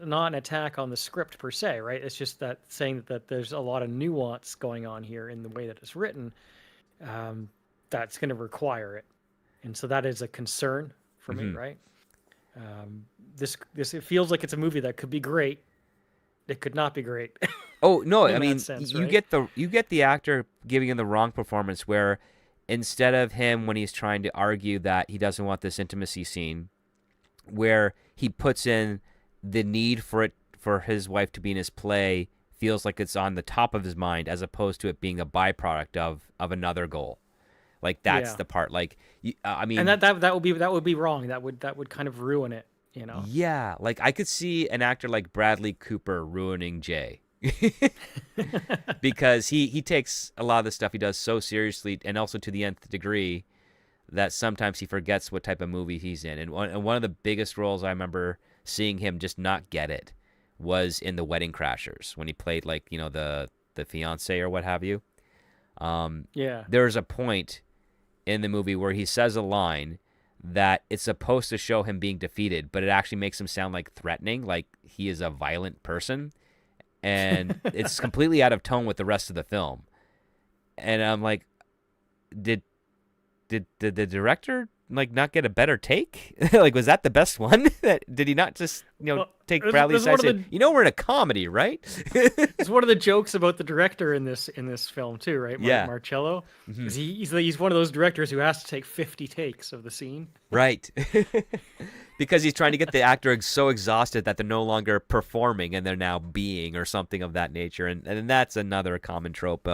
not an attack on the script per se, right? It's just that saying that there's a lot of nuance going on here in the way that it's written, that's going to require it, and so that is a concern for me, right? This it feels like it's a movie that could be great, it could not be great. Oh no, In I that mean sense, you right? get the actor giving him the wrong performance where instead of him when he's trying to argue that he doesn't want this intimacy scene, where he puts in the need for his wife to be in his play feels like it's on the top of his mind as opposed to it being a byproduct of another goal. Like that's Yeah, the part. Like I and mean, that would be wrong. That would kind of ruin it, you know. yeah, like I could see an actor like Bradley Cooper ruining Jay. Because he takes a lot of the stuff he does so seriously and also to the nth degree that sometimes he forgets what type of movie he's in. And one of the biggest roles I remember seeing him just not get it was in The Wedding Crashers when he played like, you know, the fiance or what have you. Yeah, There's a point in the movie where he says a line that it's supposed to show him being defeated, but it actually makes him sound like threatening, like he is a violent person. And it's completely out of tone with the rest of the film. And I'm like, did the director like not get a better take? Like, was that the best one? Did he not just well, take this Bradley's is side one and of say, the you know, we're in a comedy, right? it's one of the jokes about the director in this film too, right? Yeah. Marcello, is he's one of those directors who has to take 50 takes of the scene. Right. Because he's trying to get the actor so exhausted that they're no longer performing and they're now being or something of that nature. And that's another common trope,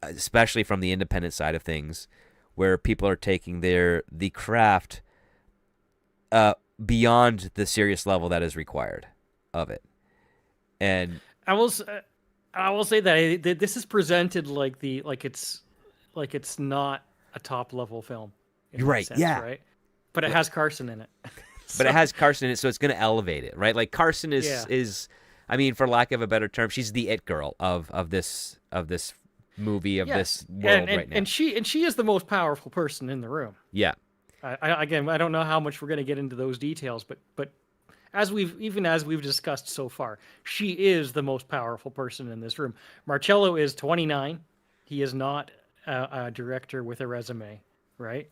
especially from the independent side of things, where people are taking the craft beyond the serious level that is required of it. And I will s- I will say that this is presented like it's not a top level film in you're that right, sense, yeah. right? But it has Carson in it. But it So has Carson in it, so it's going to elevate it, right? Like Carson yeah, is, I mean, for lack of a better term, she's the it girl of this movie of yes, this world right now. and she is the most powerful person in the room. Yeah, Again, I don't know how much we're going to get into those details, but as we've discussed so far, she is the most powerful person in this room. Marcello is 29. He is not a director with a resume, right?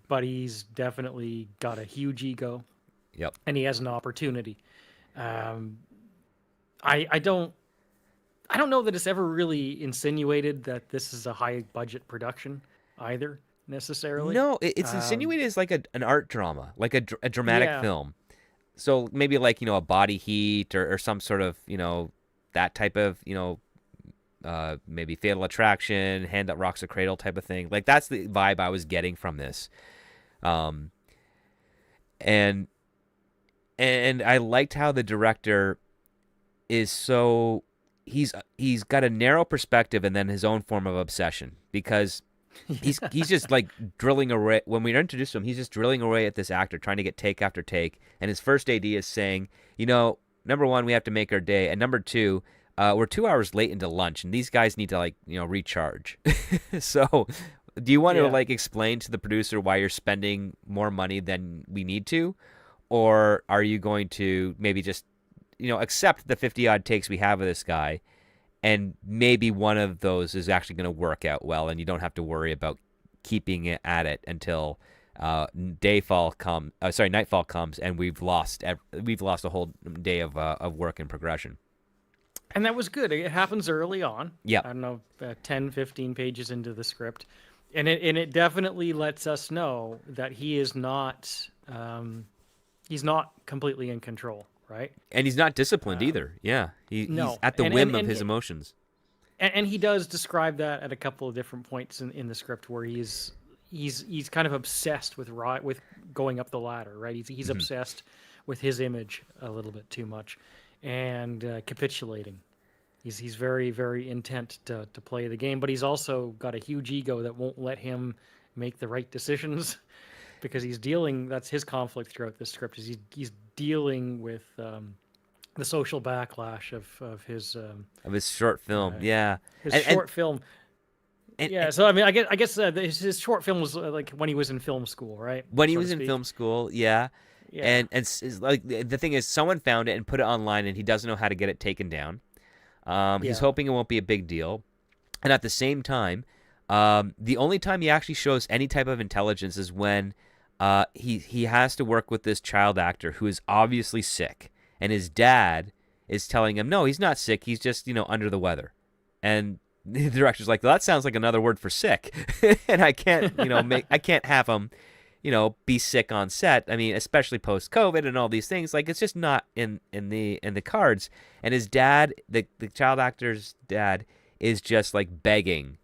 But he's definitely got a huge ego, yep. and he has an opportunity. Um, I don't know that it's ever really insinuated that this is a high budget production either necessarily. No, it's Um, insinuated as like an art drama, like a dramatic yeah, film. So maybe like, you know, a Body Heat or some sort of, you know, that type of, you know, maybe Fatal Attraction, Hand That Rocks the Cradle type of thing. Like that's the vibe I was getting from this. Um, and and I liked how the director is so he's got a narrow perspective and then his own form of obsession because he's just like drilling away when we introduce him. He's just drilling away at this actor, trying to get take after take. And his first AD is saying, you know, number one, we have to make our day, and number two, we're 2 hours late into lunch, and these guys need to like you know recharge. So, do you want to yeah. like explain to the producer why you're spending more money than we need to, or are you going to maybe just you know accept the 50 odd takes we have of this guy and maybe one of those is actually going to work out well, and you don't have to worry about keeping it at it until nightfall comes, and we've lost a whole day of work and progression. And that was good. It happens early on. Yep. I don't know, 10, 15 pages into the script. And it definitely lets us know that he's not completely in control, right? And he's not disciplined either. Yeah, he's No. at the whim of his emotions. And he does describe that at a couple of different points in the script where he's kind of obsessed with going up the ladder, right? He's obsessed with his image a little bit too much, and capitulating. He's very very intent to play the game, but he's also got a huge ego that won't let him make the right decisions. because he's dealing. That's his conflict throughout this script. Is he's dealing with the social backlash Of his short film, yeah, his and short film. Yeah, and so I mean, I guess his short film was like when he was in film school, right? when he So to was in speak. film school, yeah. Yeah. Like the thing is, someone found it and put it online, and he doesn't know how to get it taken down. He's Yeah. hoping it won't be a big deal, and at the same time, the only time he actually shows any type of intelligence is when he has to work with this child actor who is obviously sick, and his dad is telling him, no, he's not sick, he's just under the weather, and the director's like, well, that sounds like another word for sick, and I can't I can't have him be sick on set. I mean, especially post COVID and all these things. Like, it's just not in the cards. And his dad, the child actor's dad, is just like begging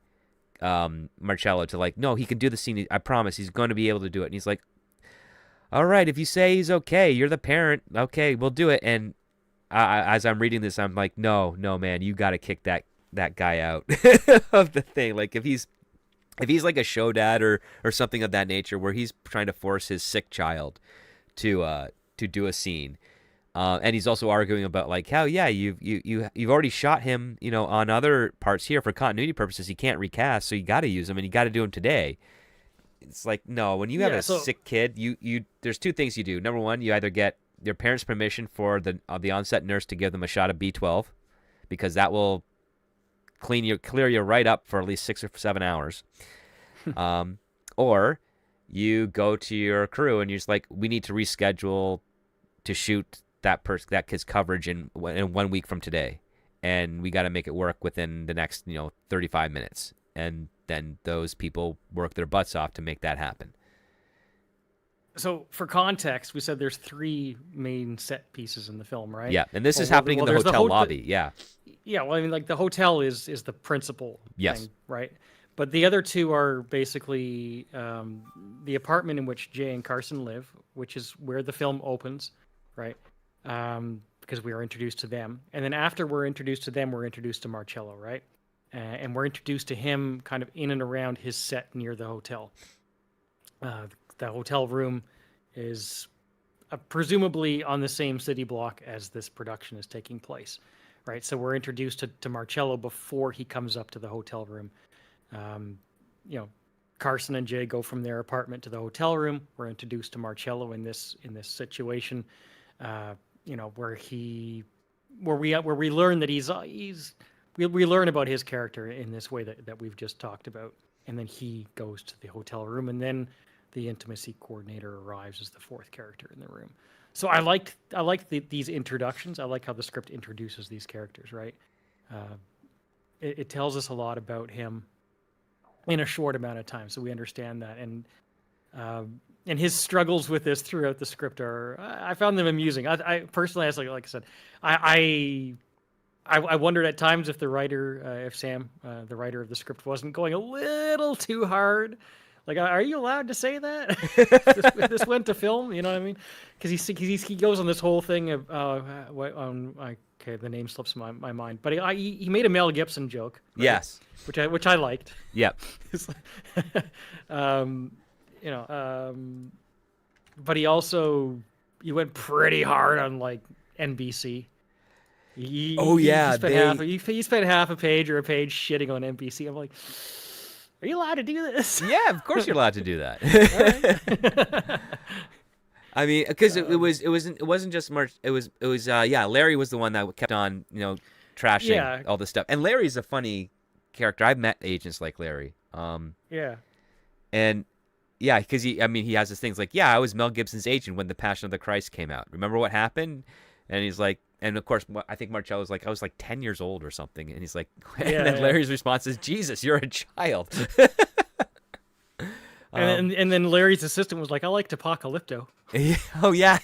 Marcello to, like, no, he can do the scene. I promise, he's going to be able to do it. And he's like, all right, if you say he's okay, you're the parent. Okay, we'll do it. And as I'm reading this, I'm like, no, man, you got to kick that guy out of the thing. Like, if he's like a show dad or something of that nature, where he's trying to force his sick child to do a scene, and he's also arguing about, like, how, yeah, you've already shot him on other parts here for continuity purposes. He can't recast, so you got to use him, and you got to do him today. It's like, no, when you have a sick kid, you there's two things you do. Number one, you either get your parents' permission for the on-set nurse to give them a shot of B12, because that will clear you right up for at least 6 or 7 hours. Or you go to your crew and you're just like, we need to reschedule to shoot that kid's coverage in 1 week from today, and we got to make it work within the next 35 minutes, and then those people work their butts off to make that happen. So for context, we said there's 3 main set pieces in the film, right? Yeah, and this is happening in the hotel lobby. Yeah. Yeah, well, I mean, like, the hotel is the principal thing, right? But the other 2 are basically the apartment in which Jay and Carson live, which is where the film opens, right? Because we are introduced to them. And then after we're introduced to them, we're introduced to Marcello, right? And we're introduced to him kind of in and around his set near the hotel. The hotel room is presumably on the same city block as this production is taking place, right? So we're introduced to Marcello before he comes up to the hotel room. Carson and Jay go from their apartment to the hotel room. We're introduced to Marcello in this situation, where we learn that we learn about his character in this way that we've just talked about, and then he goes to the hotel room, and then the intimacy coordinator arrives as the 4th character in the room. So I like these introductions. I like how the script introduces these characters, right? It tells us a lot about him in a short amount of time, so we understand that. And his struggles with this throughout the script I found them amusing. I personally, as like I said, I wondered at times if the writer, if Sam, the writer of the script, wasn't going a little too hard. Like, are you allowed to say that? this went to film, you know what I mean? Because he goes on this whole thing of okay, the name slips my mind, but he made a Mel Gibson joke. Right? Yes, which I liked. Yep. But he went pretty hard on, like, NBC. He spent half a page or a page shitting on NBC. I'm like, are you allowed to do this? Yeah, of course you're allowed to do that. I mean, because it wasn't just March. It was Larry was the one that kept on trashing all this stuff. And Larry's a funny character. I've met agents like Larry. Yeah. And yeah, because he has this things like, yeah, I was Mel Gibson's agent when The Passion of the Christ came out. Remember what happened? And he's like, and of course, I think Marcello's like, I was like 10 years old or something. And he's like, and then Larry's response is, Jesus, you're a child. And then Larry's assistant was like, I liked Apocalypto. Oh, yeah.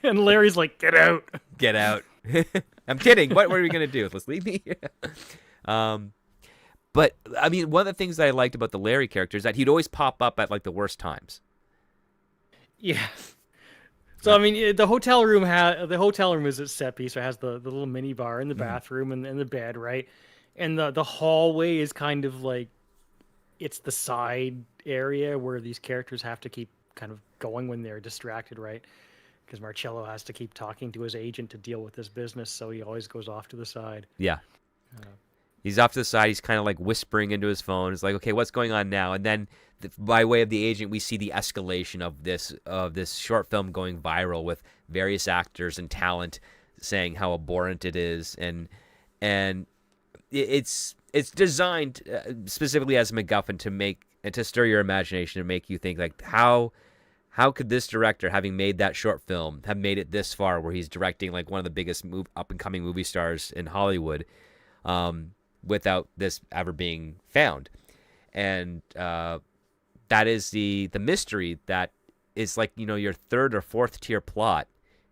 And Larry's like, get out. Get out. I'm kidding. What were we going to do? Let's leave me. But, I mean, one of the things that I liked about the Larry character is that he'd always pop up at, like, the worst times. Yeah. So, I mean, the hotel room is its set piece. So it has the little mini bar in the bathroom and the bed, right? And the hallway is kind of like, it's the side area where these characters have to keep kind of going when they're distracted, right? Because Marcello has to keep talking to his agent to deal with this business, so he always goes off to the side. Yeah. Uh, He's off to the side. He's kind of like whispering into his phone. It's like, okay, what's going on now? And then, by way of the agent, we see the escalation of this short film going viral with various actors and talent saying how abhorrent it is, and it's designed specifically as a MacGuffin to make and to stir your imagination and make you think like how could this director, having made that short film, have made it this far where he's directing like one of the biggest up and coming movie stars in Hollywood, without this ever being found? And that is the mystery that is like, you know, your third or fourth tier plot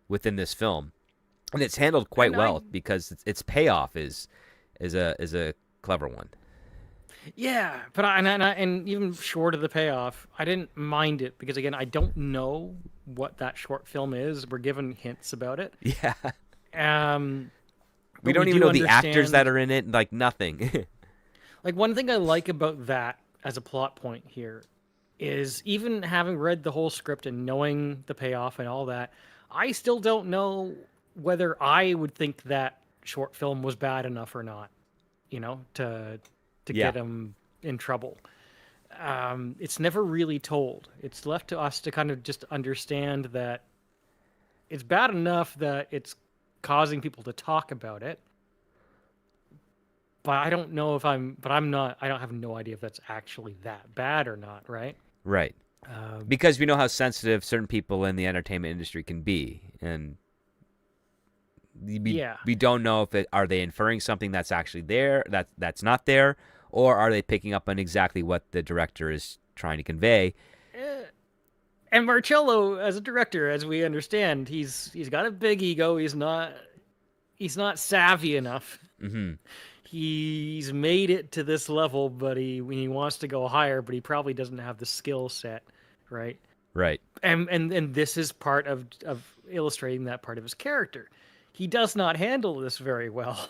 within this film, and it's handled quite well because its payoff is a clever one. Yeah, but and even short of the payoff, I didn't mind it because again, I don't know what that short film is. We're given hints about it. Yeah. We don't even know the actors that are in it, like nothing. Like one thing I like about that as a plot point here is even having read the whole script and knowing the payoff and all that, I still don't know whether I would think that short film was bad enough or not, you know, to get him in trouble. It's never really told. It's left to us to kind of just understand that it's bad enough that it's causing people to talk about it. But I don't know if I don't have no idea if that's actually that bad or not, right? Right. Because we know how sensitive certain people in the entertainment industry can be. And we don't know if are they inferring something that's actually there, that's not there, or are they picking up on exactly what the director is trying to convey? And Marcello, as a director, as we understand, he's got a big ego. He's not savvy enough. Mm-hmm. He's made it to this level, but he wants to go higher, but he probably doesn't have the skill set, right? Right. And this is part of illustrating that part of his character. He does not handle this very well.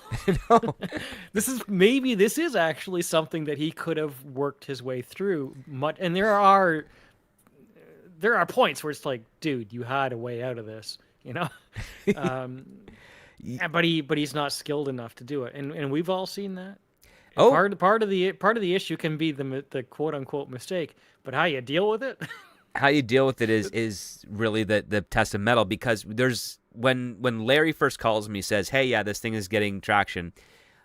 No. This is actually something that he could have worked his way through. And there are points where it's like, dude, you had a way out of this, you know? But he's not skilled enough to do it. And we've all seen that. Oh. Part of the issue can be the quote unquote mistake, but how you deal with it? How you deal with it is really the test of metal, because there's when Larry first calls him, he says, "Hey, yeah, this thing is getting traction."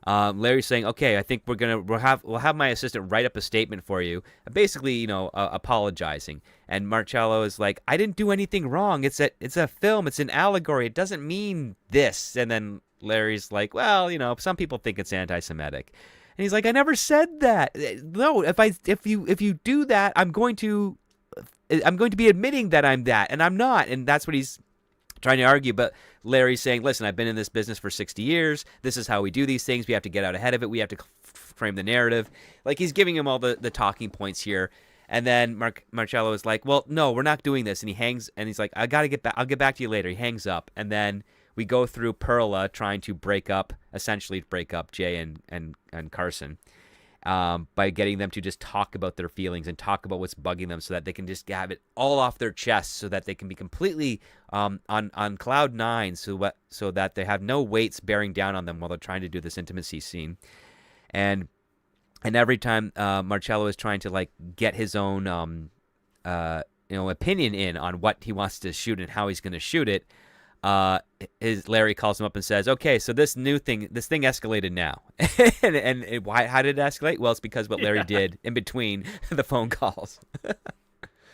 Larry's saying, "Okay, I think we'll have my assistant write up a statement for you," basically, you know, apologizing. And Marcello is like, "I didn't do anything wrong. It's a film. It's an allegory. It doesn't mean this." And then Larry's like, "Well, you know, some people think it's anti-Semitic." And he's like, "I never said that. No, if you do that, I'm going to be admitting that I'm that, and I'm not." And that's what he's trying to argue. But Larry's saying, "Listen, I've been in this business for 60 years. This is how we do these things. We have to get out ahead of it. We have to frame the narrative." Like, he's giving him all the talking points here. And then Marcello is like, "Well, no, we're not doing this." And he hangs, and he's like, "I got to get back. I'll get back to you later." He hangs up. And then we go through Perla trying to essentially break up Jay and Carson, by getting them to just talk about their feelings and talk about what's bugging them, so that they can just have it all off their chest, so that they can be completely on cloud nine, so that they have no weights bearing down on them while they're trying to do this intimacy scene. And every time Marcello is trying to like get his own opinion in on what he wants to shoot and how he's going to shoot it, Larry calls him up and says, "Okay, so this thing escalated now." and why? How did it escalate? Well, it's because what Larry did in between the phone calls.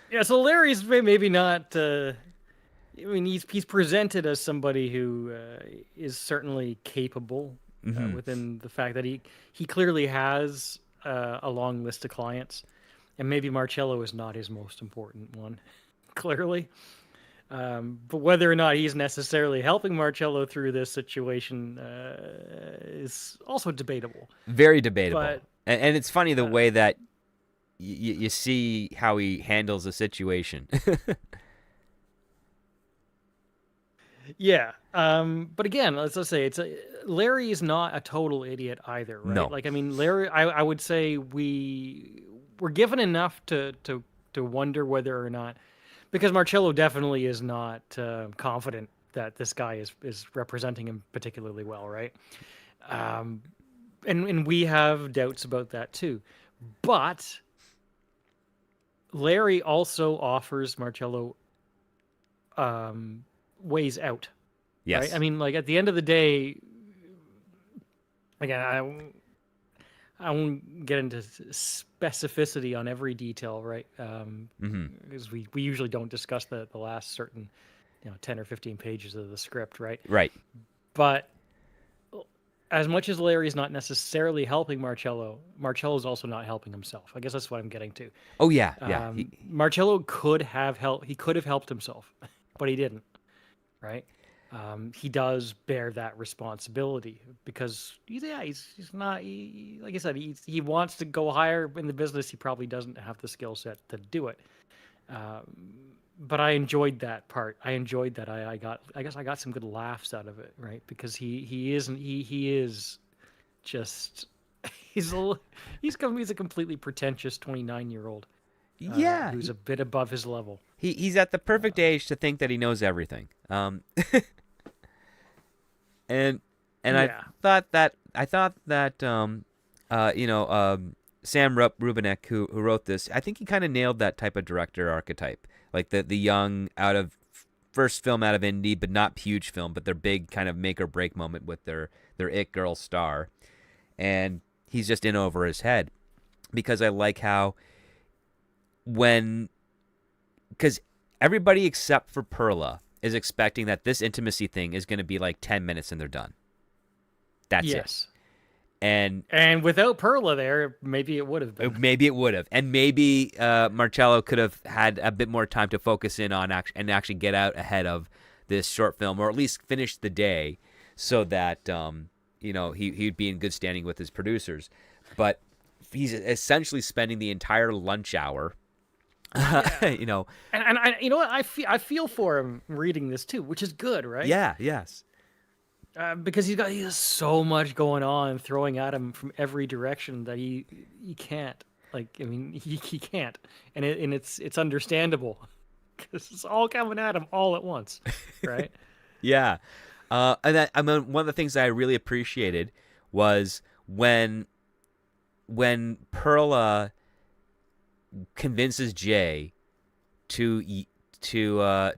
Yeah, so Larry's maybe not. I mean, he's presented as somebody who is certainly capable, within the fact that he clearly has a long list of clients, and maybe Marcello is not his most important one, clearly. But whether or not he's necessarily helping Marcello through this situation is also debatable. Very debatable. But, and it's funny the way that you see how he handles the situation. Yeah. But again, let's say Larry is not a total idiot either, right? No. Like, I mean, Larry, I would say we're given enough to wonder whether or not. because Marcello definitely is not confident that this guy is representing him particularly well, right? Um, and we have doubts about that too. But Larry also offers Marcello ways out, right? I Yes. mean, like at the end of the day, again, I won't get into specificity on every detail, right? Mm-hmm. Because we usually don't discuss the last certain 10 or 15 pages of the script, right? Right. But as much as Larry's not necessarily helping Marcello's also not helping himself. I guess that's what I'm getting to. Oh yeah, yeah. Marcello could have helped. He could have helped himself, but he didn't. Right? He does bear that responsibility because he's not. Like I said, he wants to go higher in the business. He probably doesn't have the skill set to do it. But I enjoyed that part. I enjoyed that. I guess I got some good laughs out of it, right? Because he is just he's a completely pretentious 29-year-old Yeah. who's a bit above his level. He's at the perfect age to think that he knows everything. And Yeah. I thought that Sam Rubinek who wrote this, I think he kind of nailed that type of director archetype, like the young first film out of indie, but not huge film, but their big kind of make or break moment with their it girl star, and he's just in over his head, because I like how because everybody except for Perla is expecting that this intimacy thing is going to be like 10 minutes and they're done. That's yes. it. And without Perla there, maybe it would have been. Maybe it would have. And maybe Marcello could have had a bit more time to focus in on and actually get out ahead of this short film, or at least finish the day, so that he'd be in good standing with his producers. But he's essentially spending the entire lunch hour. Yeah. And I, you know what, I feel for him reading this too, which is good, right? Yeah. Yes. Because he has so much going on, throwing at him from every direction that he can't. Like, I mean, he can't, and it's understandable because it's all coming at him all at once, right? Yeah. One of the things that I really appreciated was when Perla convinces Jay to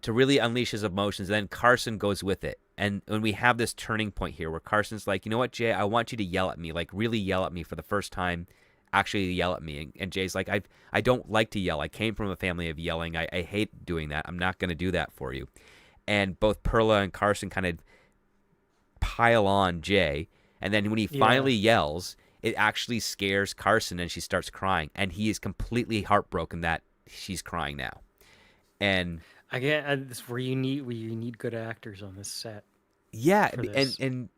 really unleash his emotions, then Carson goes with it. And when we have this turning point here where Carson's like, you know what, Jay, I want you to yell at me, like really yell at me for the first time, actually yell at me. And Jay's like, I don't like to yell. I came from a family of yelling. I hate doing that. I'm not going to do that for you. And both Perla and Carson kind of pile on Jay. And then when he finally yells, it actually scares Carson and she starts crying. And he is completely heartbroken that she's crying now. And again, this is where you need good actors on this set. Yeah, and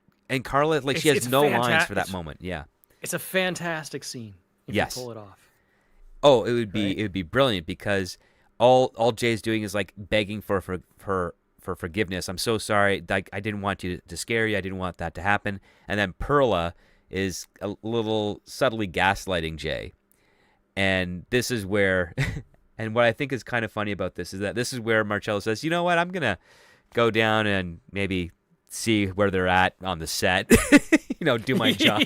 Carla, like, she has no lines for that moment. Yeah, it's a fantastic scene if you pull it off. Oh, it would be brilliant, because all Jay's doing is like begging for forgiveness. I'm so sorry. Like, I didn't want you to scare you. I didn't want that to happen. And then Perla is a little subtly gaslighting Jay. And this is where, and what I think is kind of funny about this is that this is where Marcello says, you know what, I'm going to go down and maybe see where they're at on the set, do my job.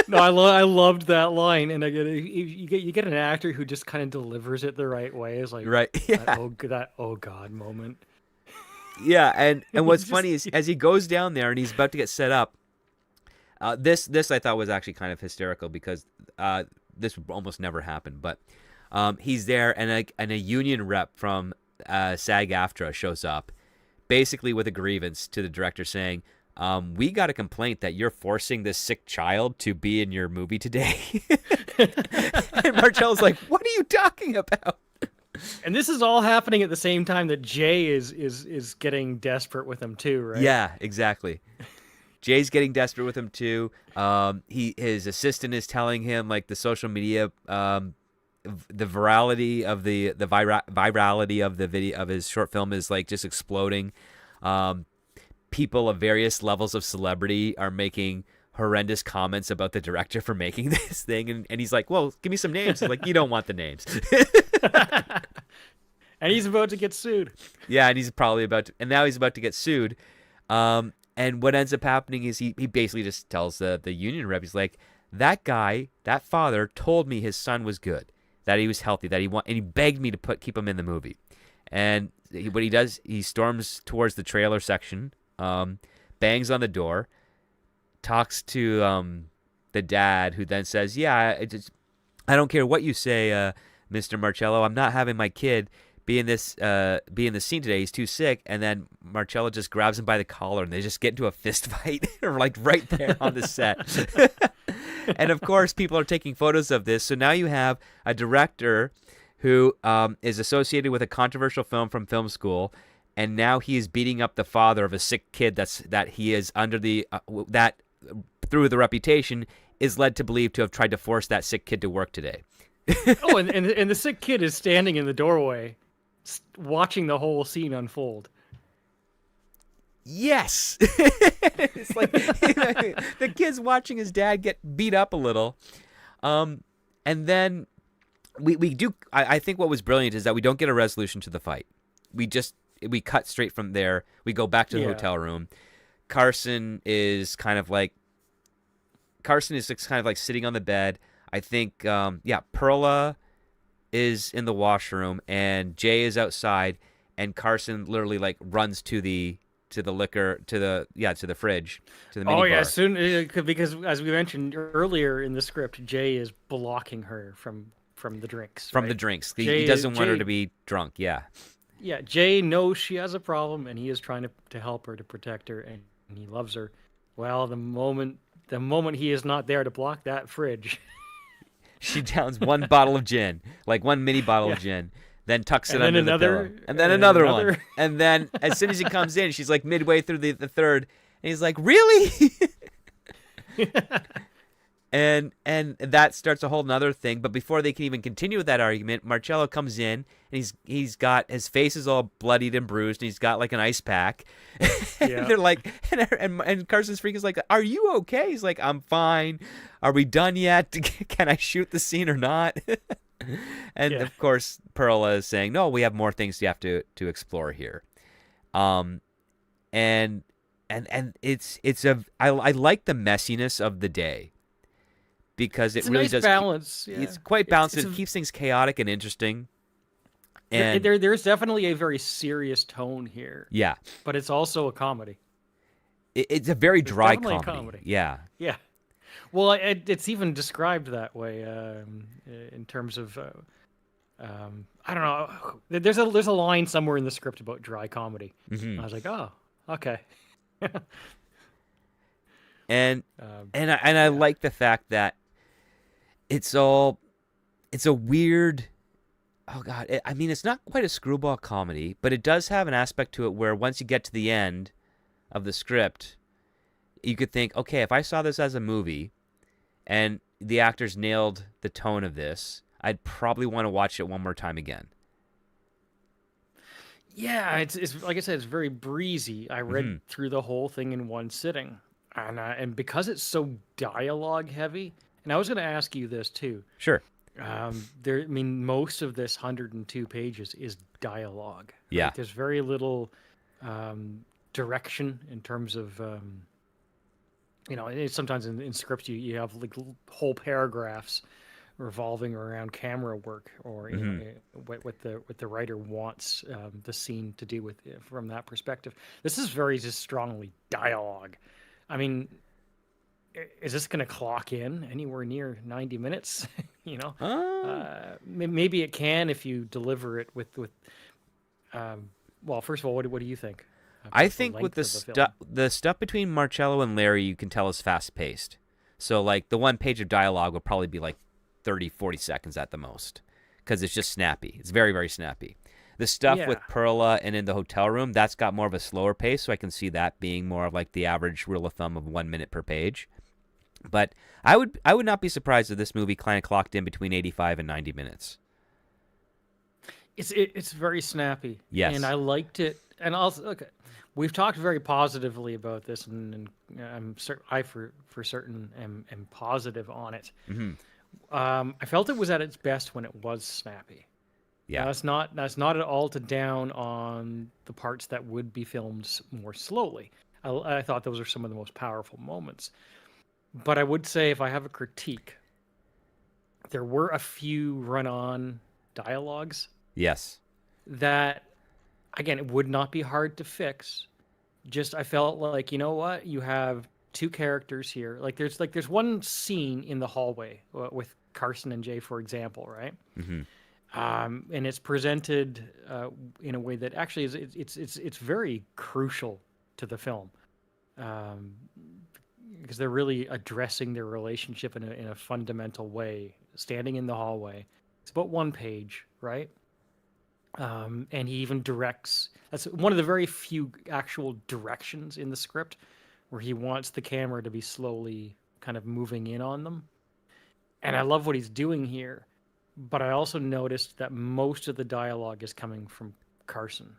No, I loved that line. And again, you get an actor who just kind of delivers it the right way. It's like, right. Yeah. that oh God moment. Yeah. And what's funny is, as he goes down there and he's about to get set up, this I thought was actually kind of hysterical, because this would almost never happen. But he's there, and a union rep from SAG-AFTRA shows up, basically with a grievance to the director saying, we got a complaint that you're forcing this sick child to be in your movie today. And Marcello's like, what are you talking about? And this is all happening at the same time that Jay is getting desperate with him too, right? Yeah, exactly. Jay's getting desperate with him too. His assistant is telling him, like, the social media, the virality of the virality of the video of his short film is like just exploding. People of various levels of celebrity are making horrendous comments about the director for making this thing, and he's like, well, give me some names. He's like, you don't want the names. And he's about to get sued. Yeah, and he's probably about to, and now he's about to get sued. And what ends up happening is he basically just tells the union rep, he's like, that guy, that father told me his son was good, that he was healthy, that and he begged me to keep him in the movie. And what he does, he storms towards the trailer section, bangs on the door, talks to the dad, who then says, yeah, I don't care what you say, Mr. Marcello, I'm not having my kid be in the scene today. He's too sick. And then Marcello just grabs him by the collar, and they just get into a fist fight, like right there on the set. And of course, people are taking photos of this. So now you have a director who is associated with a controversial film from film school, and now he is beating up the father of a sick kid that he is under that through the reputation is led to believe to have tried to force that sick kid to work today. Oh, and the sick kid is standing in the doorway, watching the whole scene unfold. Yes. It's like the kid's watching his dad get beat up a little. And then we do, I think what was brilliant is that we don't get a resolution to the fight. We cut straight from there. We go back to the hotel room. Carson is kind of like sitting on the bed. I think, Perla is in the washroom, and Jay is outside, and Carson literally like runs to the liquor, to the fridge, to the mini bar. Yeah, soon, because as we mentioned earlier in the script, Jay is blocking her from the drinks. From the drinks. He doesn't want her to be drunk, yeah. Yeah, Jay knows she has a problem, and he is trying to help her, to protect her, and he loves her. Well, the moment he is not there to block that fridge... She downs one bottle of gin, like one mini bottle of gin, then tucks it under the pillow. And then another one. And then as soon as he comes in, she's like midway through the third, and he's like, really? And that starts a whole nother thing. But before they can even continue with that argument, Marcello comes in, and he's got, his face is all bloodied and bruised, and he's got like an ice pack. And they're like, and Carson's freak is like, are you okay? He's like, I'm fine. Are we done yet? Can I shoot the scene or not? And of course, Perla is saying, no, we have more things you have to explore here. And I like the messiness of the day, because it really does balance. It's quite balanced. It keeps things chaotic and interesting. And there's definitely a very serious tone here. Yeah, but it's also a comedy. It's a very dry comedy. Yeah. Yeah. Well, it's even described that way in terms of I don't know. There's a line somewhere in the script about dry comedy. Mm-hmm. I was like, oh, okay. And I like the fact that it's a weird. Oh God! I mean, it's not quite a screwball comedy, but it does have an aspect to it where once you get to the end of the script, you could think, okay, if I saw this as a movie, and the actors nailed the tone of this, I'd probably want to watch it one more time again. Yeah, it's like I said, it's very breezy. I read through the whole thing in one sitting, and because it's so dialogue heavy, and I was going to ask you this too. Sure. Most of this 102 pages is dialogue. Yeah. Right? There's very little direction in terms of, sometimes in scripts you have like whole paragraphs revolving around camera work, or what the writer wants the scene to do with from that perspective. This is very just strongly dialogue. I mean, is this going to clock in anywhere near 90 minutes? Maybe it can if you deliver it with. Well, first of all, what do you think? I think with the stuff between Marcello and Larry, you can tell is fast paced. So like the one page of dialogue will probably be like 30, 40 seconds at the most, because it's just snappy. It's very, very snappy. The stuff with Perla and in the hotel room, that's got more of a slower pace, so I can see that being more of like the average rule of thumb of 1 minute per page. But I would not be surprised if this movie kind of clocked in between 85 and 90 minutes. It's very snappy. Yes. And I liked it. And also, okay, we've talked very positively about this, and I for certain am positive on it. Mm-hmm. I felt it was at its best when it was snappy. Yeah. That's not at all to down on the parts that would be filmed more slowly. I thought those are some of the most powerful moments. But I would say if I have a critique, there were a few run-on dialogues Yes. that, again, it would not be hard to fix. Just I felt like, you know what, you have two characters here. There's one scene in the hallway with Carson and Jay, for example, right? Mm-hmm. And it's presented in a way that actually it's very crucial to the film, um, because they're really addressing their relationship in a fundamental way. Standing in the hallway, it's about one page, right? And he even directs. That's one of the very few actual directions in the script where he wants the camera to be slowly kind of moving in on them. And I love what he's doing here, but I also noticed that most of the dialogue is coming from Carson,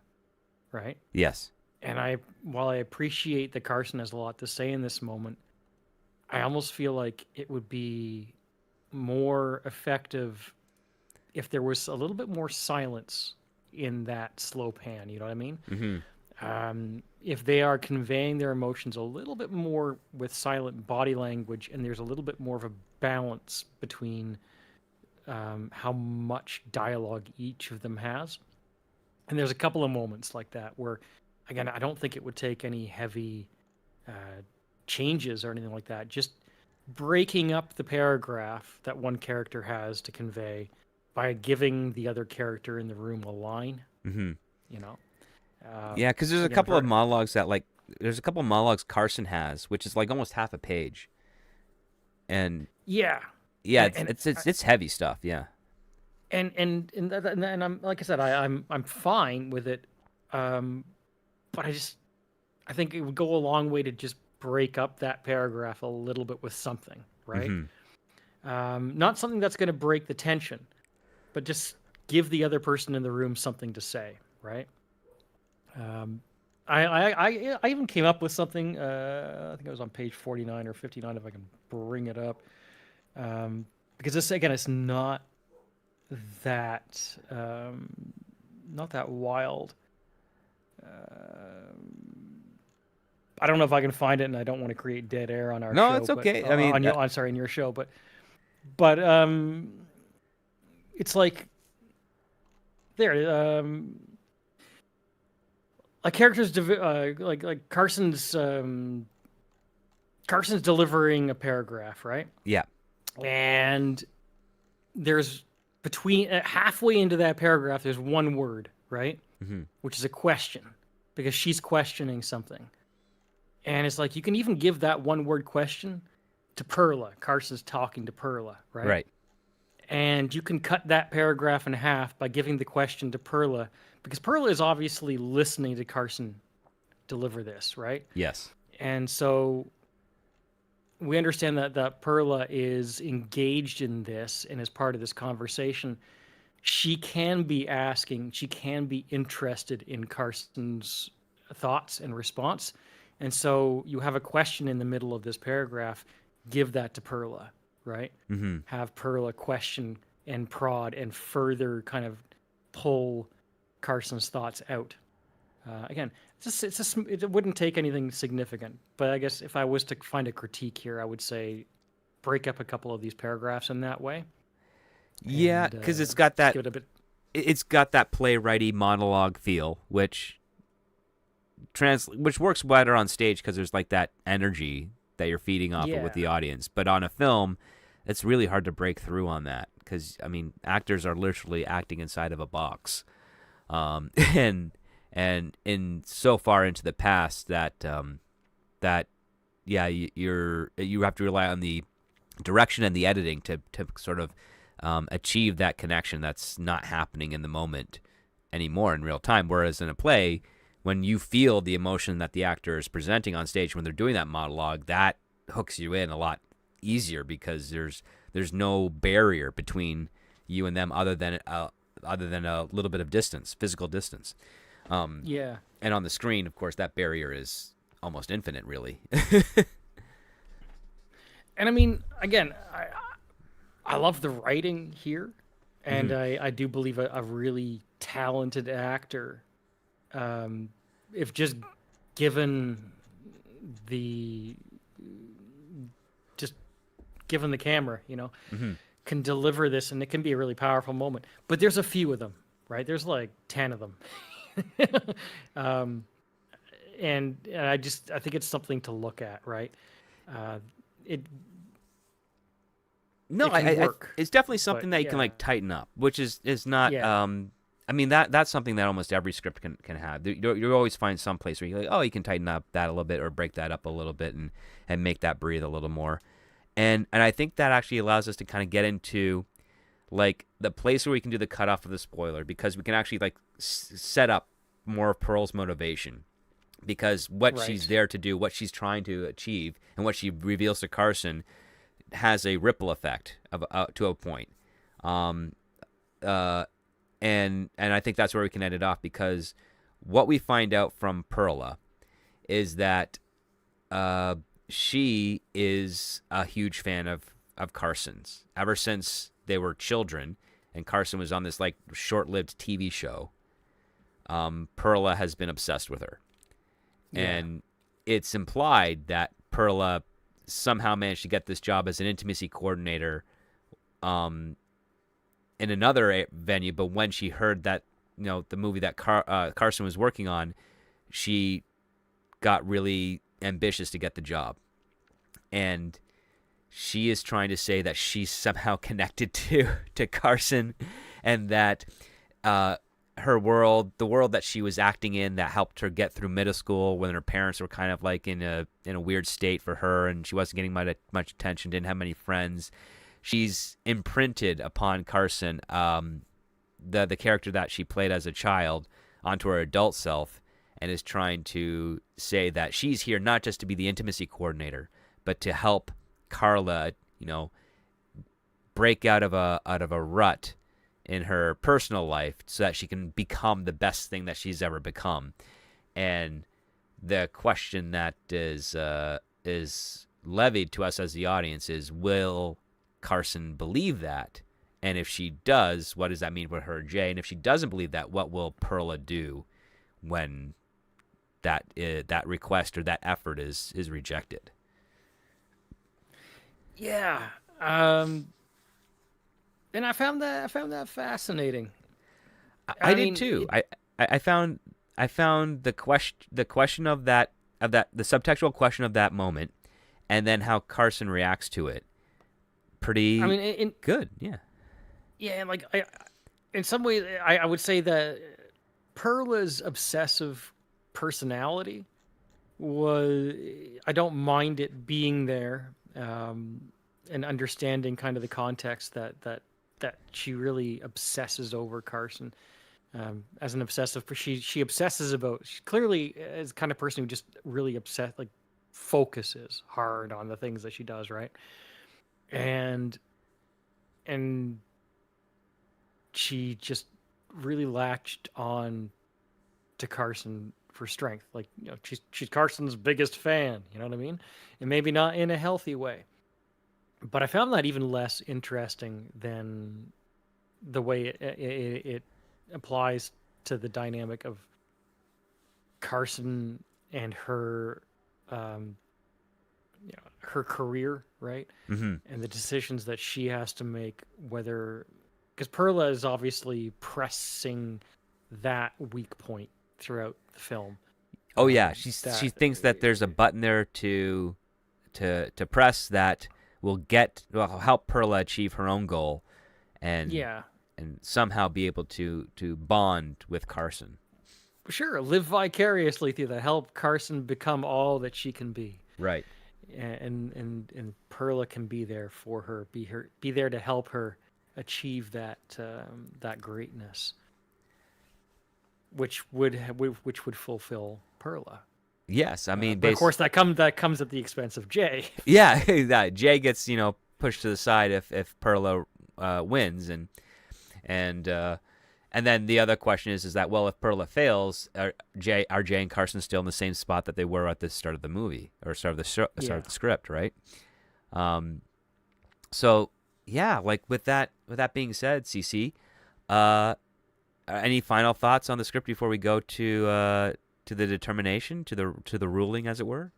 right? Yes. And while I appreciate that Carson has a lot to say in this moment, I almost feel like it would be more effective if there was a little bit more silence in that slow pan. You know what I mean? If they are conveying their emotions a little bit more with silent body language, and there's a little bit more of a balance between how much dialogue each of them has. And there's a couple of moments like that where, again, I don't think it would take any heavy changes or anything like that. Just breaking up the paragraph that one character has to convey by giving the other character in the room a line. Mm-hmm. You know. Yeah, because there's a couple of monologues that there's a couple of monologues Carson has, which is like almost half a page. And yeah, it's heavy stuff. Yeah. And I'm, like I said, I'm fine with it, but I think it would go a long way to just break up that paragraph a little bit with something, right? Mm-hmm. Not something that's going to break the tension, but just give the other person in the room something to say, right? I even came up with something. I think it was on page 49 or 59, if I can bring it up, because this, again, it's not that wild. I don't know if I can find it, and I don't want to create dead air on our show. No, it's okay. But, I'm sorry, in your show, but it's like there. Like characters, like Carson's delivering a paragraph, right? Yeah. And there's between halfway into that paragraph, there's one word, right? Mm-hmm. Which is a question, because she's questioning something. And it's like, you can even give that one word question to Perla. Carson's talking to Perla, right? Right. And you can cut that paragraph in half by giving the question to Perla, because Perla is obviously listening to Carson deliver this, right? Yes. And so we understand that Perla is engaged in this and is part of this conversation. She can be interested in Carson's thoughts and response. And so you have a question in the middle of this paragraph, give that to Perla, right? Mm-hmm. Have Perla question and prod and further kind of pull Carson's thoughts out. Again, it wouldn't take anything significant, but I guess if I was to find a critique here, I would say break up a couple of these paragraphs in that way. Yeah, because it's got that. It's got that playwrighty monologue feel, which works better on stage because there's like that energy that you're feeding off of with the audience. But on a film, it's really hard to break through on that because, I mean, actors are literally acting inside of a box, and in so far into the past that you have to rely on the direction and the editing to sort of achieve that connection that's not happening in the moment anymore in real time. Whereas in a play, when you feel the emotion that the actor is presenting on stage when they're doing that monologue, that hooks you in a lot easier because there's no barrier between you and them other than a little bit of distance, physical distance. And on the screen, of course, that barrier is almost infinite, really. And I mean, again, I love the writing here. and I do believe a really talented actor, if just given the just given the camera, can deliver this, and it can be a really powerful moment. But there's a few of them, right? There's like 10 of them. And I think it's something to look at, right? It No, it can work, it's definitely something that you can yeah. like tighten up, which is not. Yeah. I mean that's something that almost every script can have. You always find some place where you're like, oh, you can tighten up that a little bit or break that up a little bit and make that breathe a little more. And I think that actually allows us to kind of get into like the place where we can do the cutoff of the spoiler, because we can actually like set up more of Pearl's motivation, because what Right. she's there to do, what she's trying to achieve, and what she reveals to Carson has a ripple effect of to a point. Um, and I think that's where we can end it off, because what we find out from Perla is that she is a huge fan of Carson's ever since they were children, and Carson was on this like short-lived TV show. Perla has been obsessed with her, and it's implied that Perla somehow managed to get this job as an intimacy coordinator in another venue, but when she heard that the movie that Carson was working on, she got really ambitious to get the job, and she is trying to say that she's somehow connected to Carson, and that her world, the world that she was acting in, that helped her get through middle school when her parents were kind of like in a weird state for her, and she wasn't getting much attention, didn't have many friends. She's imprinted upon Carson, the character that she played as a child, onto her adult self, and is trying to say that she's here not just to be the intimacy coordinator, but to help Carla, break out of a rut in her personal life, so that she can become the best thing that she's ever become. And the question that is levied to us as the audience is, will Carson believe that? And if she does, what does that mean for her, Jay? And if she doesn't believe that, what will Perla do when that request or that effort is rejected? Yeah. And I found that fascinating. I did too. I found the question of that the subtextual question of that moment, and then how Carson reacts to it, pretty good. Yeah. Yeah, and like in some ways, I would say that Perla's obsessive personality was, I don't mind it being there, and understanding kind of the context that she really obsesses over Carson, as an obsessive. She obsesses about. She clearly is the kind of person who just really focuses hard on the things that she does, right? And she just really latched on to Carson for strength. Like, she's Carson's biggest fan, you know what I mean? And maybe not in a healthy way. But I found that even less interesting than the way it applies to the dynamic of Carson and her, her career, right? Mm-hmm. And the decisions that she has to make, because Perla is obviously pressing that weak point throughout the film. Oh yeah, she thinks that there's a button there to press that will help Perla achieve her own goal, and somehow be able to bond with Carson. Sure, live vicariously through that, help Carson become all that she can be. Right. And Perla can be there for her, be there to help her achieve that greatness, which would fulfill Perla. Yes, I mean, but of course that comes at the expense of Jay. Yeah, that Jay gets pushed to the side if Perla wins, and then the other question is that, well, if Perla fails, are Jay and Carson still in the same spot that they were at the start of the movie or start of the script, right? So yeah, like with that being said, CC, uh, any final thoughts on the script before we go to the determination, to the ruling, as it were?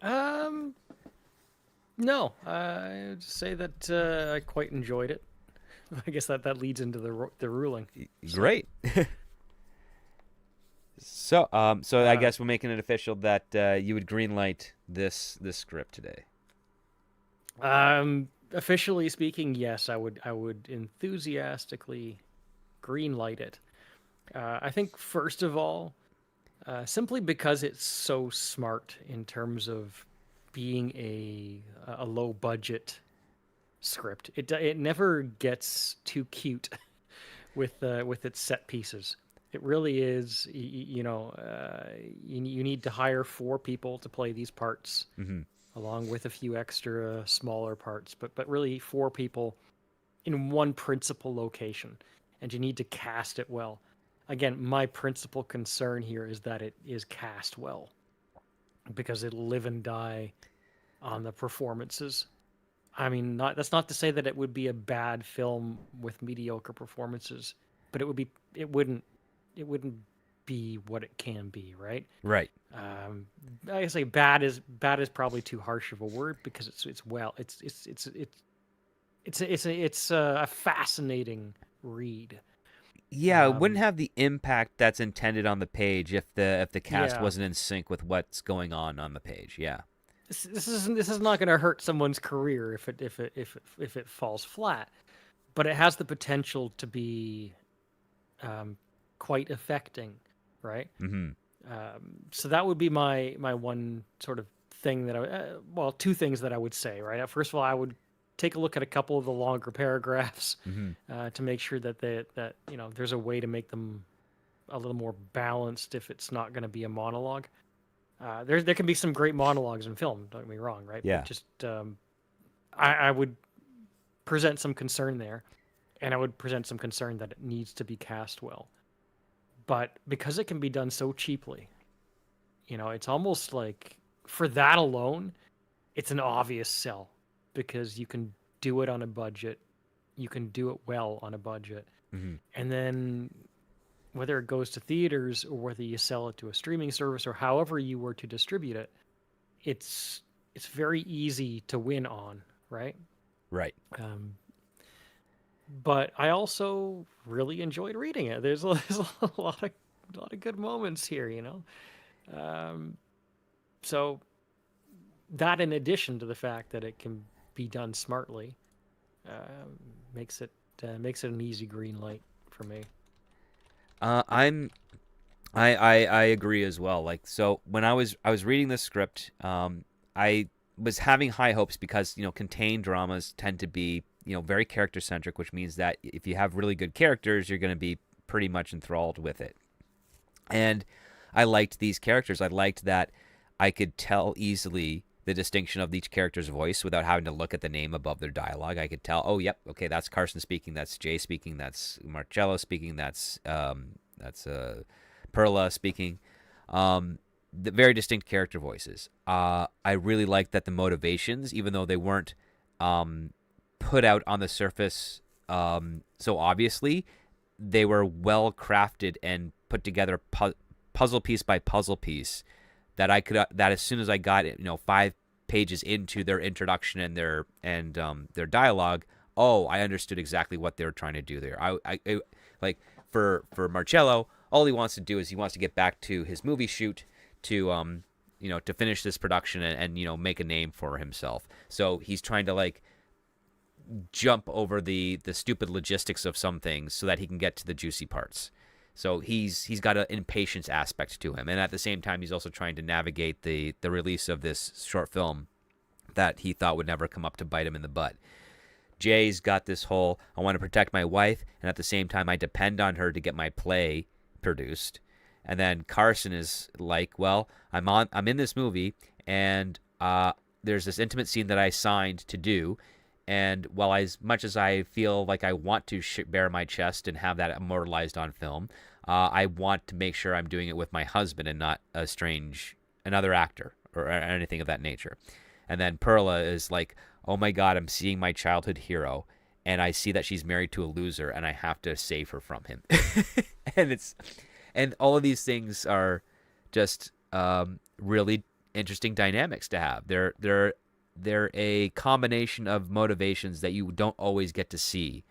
Um, no, I would say that I quite enjoyed it. I guess that leads into the ruling. So, Great. So I uh, guess we're making it official that you would greenlight this script today. officially speaking, yes, I would enthusiastically greenlight it. I think first of all, simply because it's so smart in terms of being a low budget script. It never gets too cute with its set pieces. It really is. You need to hire 4 people to play these parts, Hmm. along with a few extra smaller parts. But really 4 people in one principal location, and you need to cast it well. Again, my principal concern here is that it is cast well because it'll live and die on the performances. I mean, that's not to say that it would be a bad film with mediocre performances, but it wouldn't be what it can be, right? Right. I say bad is probably too harsh of a word because it's a fascinating read. Yeah, it wouldn't Um, have the impact that's intended on the page if the cast yeah, wasn't in sync with what's going on the page. Yeah. this is not going to hurt someone's career if it falls flat, but it has the potential to be um, quite affecting, right? Hmm. So that would be my one sort of thing that well, 2 things that I would say, right? First of all, I would take a look at a couple of the longer paragraphs Hmm. to make sure that there's a way to make them a little more balanced if it's not going to be a monologue. There can be some great monologues in film, don't get me wrong, right? But Yeah. just I would present some concern there, and I would present some concern that it needs to be cast well. But because it can be done so cheaply, it's almost like for that alone, it's an obvious sell because you can do it on a budget, you can do it well on a budget, Hmm. and then whether it goes to theaters or whether you sell it to a streaming service or however you were to distribute it, it's it's very easy to win on, right? Right. Um, but I also really enjoyed reading it. There's a lot of good moments here. Um, so that, in addition to the fact that it can be done smartly, um, makes it makes it an easy green light for me. I'm I agree as well. Like, so when I was reading the script, I was having high hopes because contained dramas tend to be very character centric, which means that if you have really good characters, you're going to be pretty much enthralled with it. And I liked these characters. I liked that I could tell easily the distinction of each character's voice without having to look at the name above their dialogue. I could tell, oh, yep, okay, that's Carson speaking, that's Jay speaking, that's Marcello speaking, that's Perla speaking. The very distinct character voices. I really liked that the motivations, even though they weren't um, put out on the surface so obviously, they were well crafted and put together puzzle piece by puzzle piece that I could that as soon as I got it, 5 pages into their introduction and their dialogue, oh, I understood exactly what they were trying to do there. Like for Marcello, all he wants to do is he wants to get back to his movie shoot to finish this production and make a name for himself. So he's trying to like jump over the stupid logistics of some things so that he can get to the juicy parts. So he's got an impatience aspect to him, and at the same time, he's also trying to navigate the release of this short film that he thought would never come up to bite him in the butt. Jay's got this whole I want to protect my wife, and at the same time, I depend on her to get my play produced. And then Carson is like, well, I'm in this movie, and there's this intimate scene that I signed to do, and while as much as I feel like I want to bare my chest and have that immortalized on film, I want to make sure I'm doing it with my husband and not another actor or anything of that nature. And then Perla is like, oh my God, I'm seeing my childhood hero, and I see that she's married to a loser, and I have to save her from him. and and all of these things are just really interesting dynamics to have. They're a combination of motivations that you don't always get to see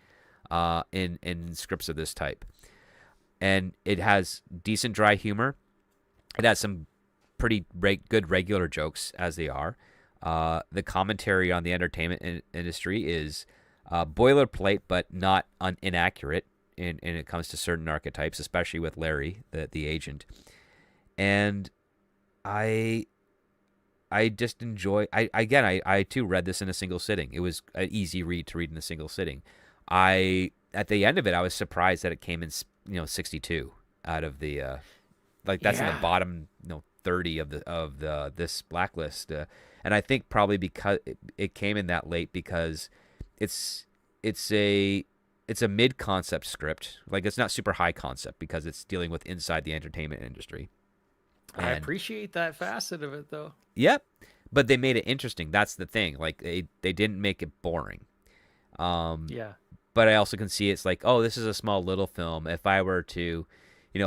in scripts of this type. And it has decent dry humor. It has some pretty good regular jokes as they are. The commentary on the entertainment industry is boilerplate, but not inaccurate in it comes to certain archetypes, especially with Larry, the agent. And I just enjoy. I too read this in a single sitting. It was an easy read to read in a single sitting. At the end of it, I was surprised that it came in 62 out of the that's in the bottom 30 of the this blacklist, and I think probably because it came in that late because it's a mid concept script. Like, it's not super high concept because it's dealing with inside the entertainment industry. I appreciate that facet of it, though. Yep, but they made it interesting. That's the thing. Like, they didn't make it boring. Yeah. But I also can see it's like, oh, this is a small little film. If I were to,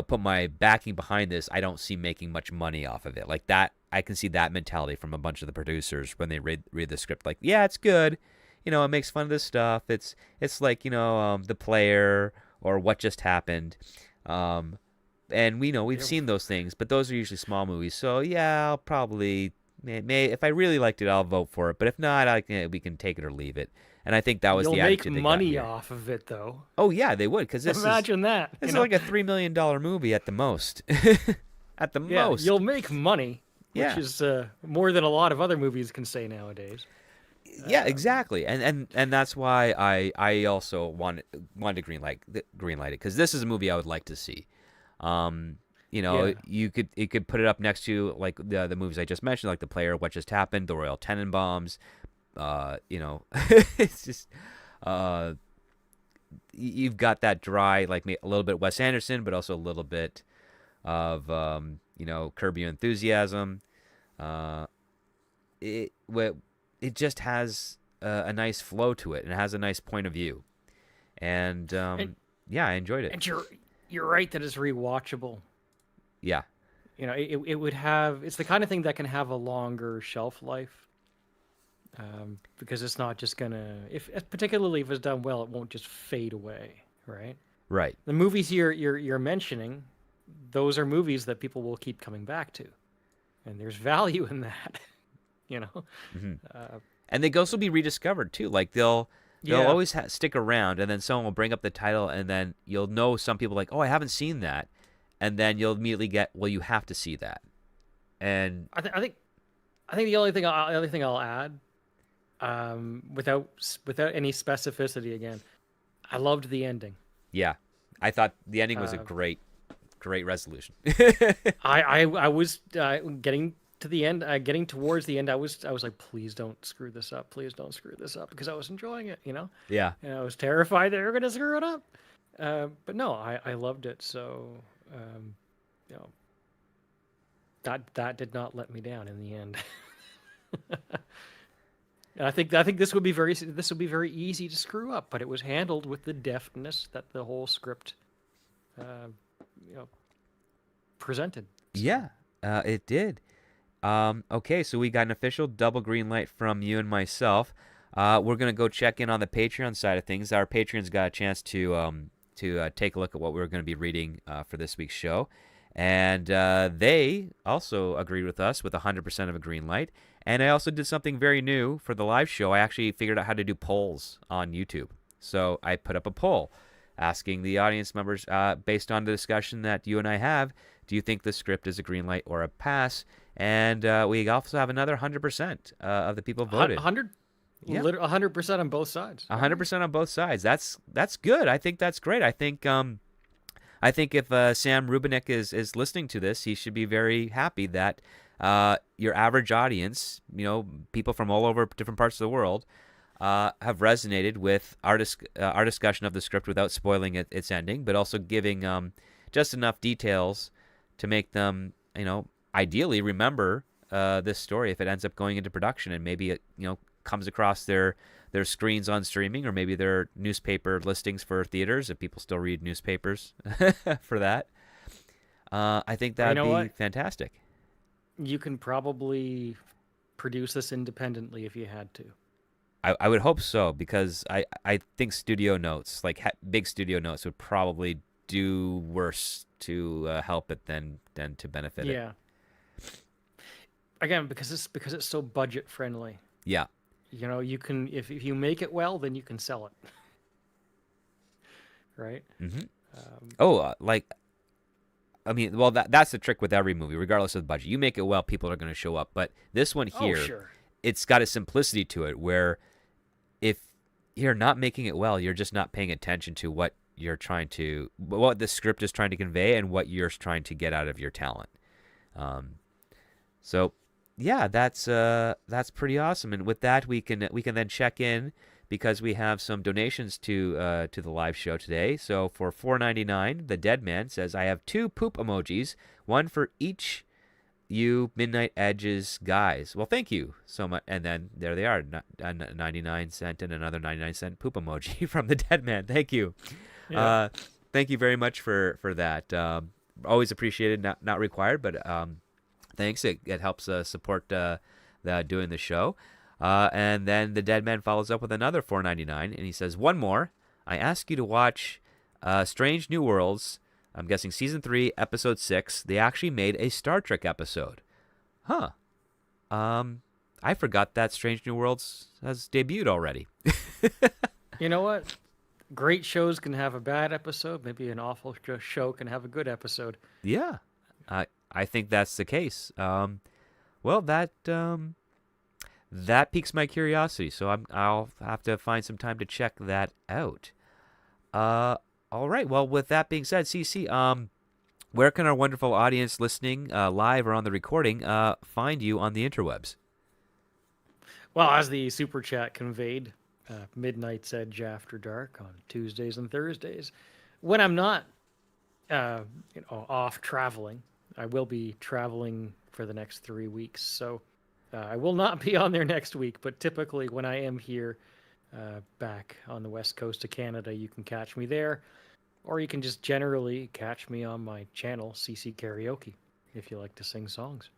put my backing behind this, I don't see making much money off of it. Like that, I can see that mentality from a bunch of the producers when they read the script. Like, yeah, it's good. It makes fun of this stuff. It's like, The Player or What Just Happened. And we've seen those things, but those are usually small movies. So yeah, I'll probably if I really liked it, I'll vote for it. But if not, we can take it or leave it. And I think that was the attitude they got here. You'll make money off of it, though. Oh yeah, they would, because imagine that. This is like a $3 million movie at the most. At the most, you'll make money, which is more than a lot of other movies can say nowadays. Yeah, exactly, and that's why I also wanted to greenlight it, because this is a movie I would like to see. You could put it up next to like the movies I just mentioned, like The Player, What Just Happened, The Royal Tenenbaums. It's just you've got that dry, like a little bit Wes Anderson, but also a little bit of Curb Your Enthusiasm. It just has a nice flow to it, and it has a nice point of view, and I enjoyed it. And you're right that it's rewatchable. Yeah, it would have. It's the kind of thing that can have a longer shelf life. Because it's not just gonna, particularly if it's done well, it won't just fade away, right? Right. The movies you're mentioning, those are movies that people will keep coming back to, and there's value in that, Mm-hmm. And they can also be rediscovered too. Like they'll always stick around, and then someone will bring up the title, and then you'll know some people like, oh, I haven't seen that, and then you'll immediately get, well, you have to see that. And I think the only thing I'll add. Without any specificity again, I loved the ending. Yeah, I thought the ending was a great resolution. I was getting to the end, getting towards the end. I was like, please don't screw this up. Please don't screw this up, because I was enjoying it. Yeah. And I was terrified they were gonna screw it up. But no, I loved it. So, that did not let me down in the end. I think this would be very easy to screw up, but it was handled with the deftness that the whole script, presented. So. Yeah, it did. Okay, so we got an official double green light from you and myself. We're gonna go check in on the Patreon side of things. Our patrons got a chance to take a look at what we're going to be reading for this week's show, and they also agreed with us with 100% of a green light. And I also did something very new for the live show. I actually figured out how to do polls on YouTube. So I put up a poll asking the audience members, based on the discussion that you and I have, do you think the script is a green light or a pass? And we also have another 100% of the people voted. 100? Yeah. 100% on both sides. 100% on both sides. That's good. I think that's great. I think if Sam Rubinek is listening to this, he should be very happy that your average audience, people from all over different parts of the world, have resonated with our discussion of the script without spoiling its ending, but also giving just enough details to make them, ideally remember this story if it ends up going into production, and maybe comes across their screens on streaming, or maybe their newspaper listings for theaters, if people still read newspapers for that. I think Or you that'd know be what? fantastic. You can probably produce this independently if you had to. I would hope so, because I think studio notes, like big studio notes, would probably do worse to help it than to benefit it. Yeah. Again, because it's so budget friendly. Yeah. You can if you make it well, then you can sell it. Right? hmm Um, Oh, I mean, well, that's the trick with every movie, regardless of the budget. You make it well, people are going to show up. But this one oh, here, sure. it's got a simplicity to it where if you're not making it well, you're just not paying attention to what the script is trying to convey and what you're trying to get out of your talent. So yeah, that's pretty awesome. And with that, we can then check in, because we have some donations to the live show today. So for $4.99, the Dead Man says, "I have 2 poop emojis, one for each you Midnight Edges guys." Well, thank you so much. And then there they are, a 99-cent and another 99-cent poop emoji from the Dead Man. Thank you. Yeah. Thank you very much for that. Always appreciated, not required, but thanks. It helps support doing the show. And then the Dead Man follows up with another $4.99, and he says, "One more. I ask you to watch Strange New Worlds. I'm guessing season 3, episode 6. They actually made a Star Trek episode." Huh. I forgot that Strange New Worlds has debuted already. You know what? Great shows can have a bad episode. Maybe an awful show can have a good episode. Yeah, I think that's the case. Well, that piques my curiosity, so I'll have to find some time to check that out. All right. Well, with that being said, CC, where can our wonderful audience listening live or on the recording find you on the interwebs? Well, as the super chat conveyed, Midnight's Edge After Dark on Tuesdays and Thursdays. When I'm not, off traveling, I will be traveling for the next 3 weeks, so I will not be on there next week. But typically, when I am here, back on the west coast of Canada, you can catch me there, or you can just generally catch me on my channel, CC Karaoke, if you like to sing songs.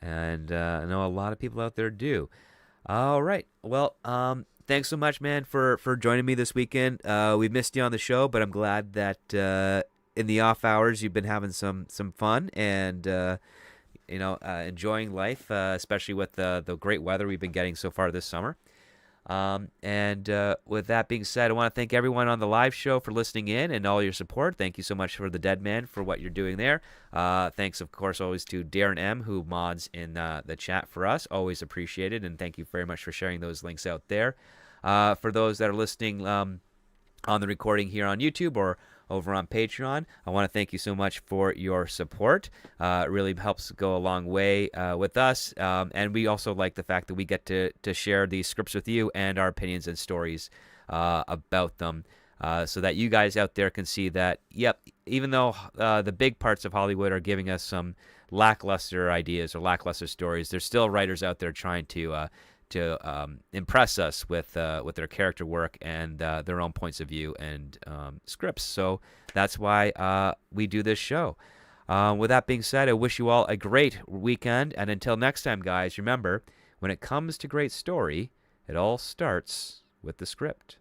And I know a lot of people out there do. All right. Well, thanks so much, man, for joining me this weekend. We missed you on the show, but I'm glad that in the off hours you've been having some fun and enjoying life, especially with the great weather we've been getting so far this summer. And with that being said, I want to thank everyone on the live show for listening in and all your support. Thank you so much for the Dead Man for what you're doing there. Thanks, of course, always to Darren M., who mods in the chat for us. Always appreciated, and thank you very much for sharing those links out there. For those that are listening on the recording here on YouTube or over on Patreon, I want to thank you so much for your support. It really helps go a long way with us. And we also like the fact that we get to share these scripts with you and our opinions and stories about them, so that you guys out there can see that, yep, even though the big parts of Hollywood are giving us some lackluster ideas or lackluster stories, there's still writers out there trying to impress us with their character work and their own points of view and scripts. So that's why we do this show. With that being said, I wish you all a great weekend. And until next time, guys, remember, when it comes to great story, it all starts with the script.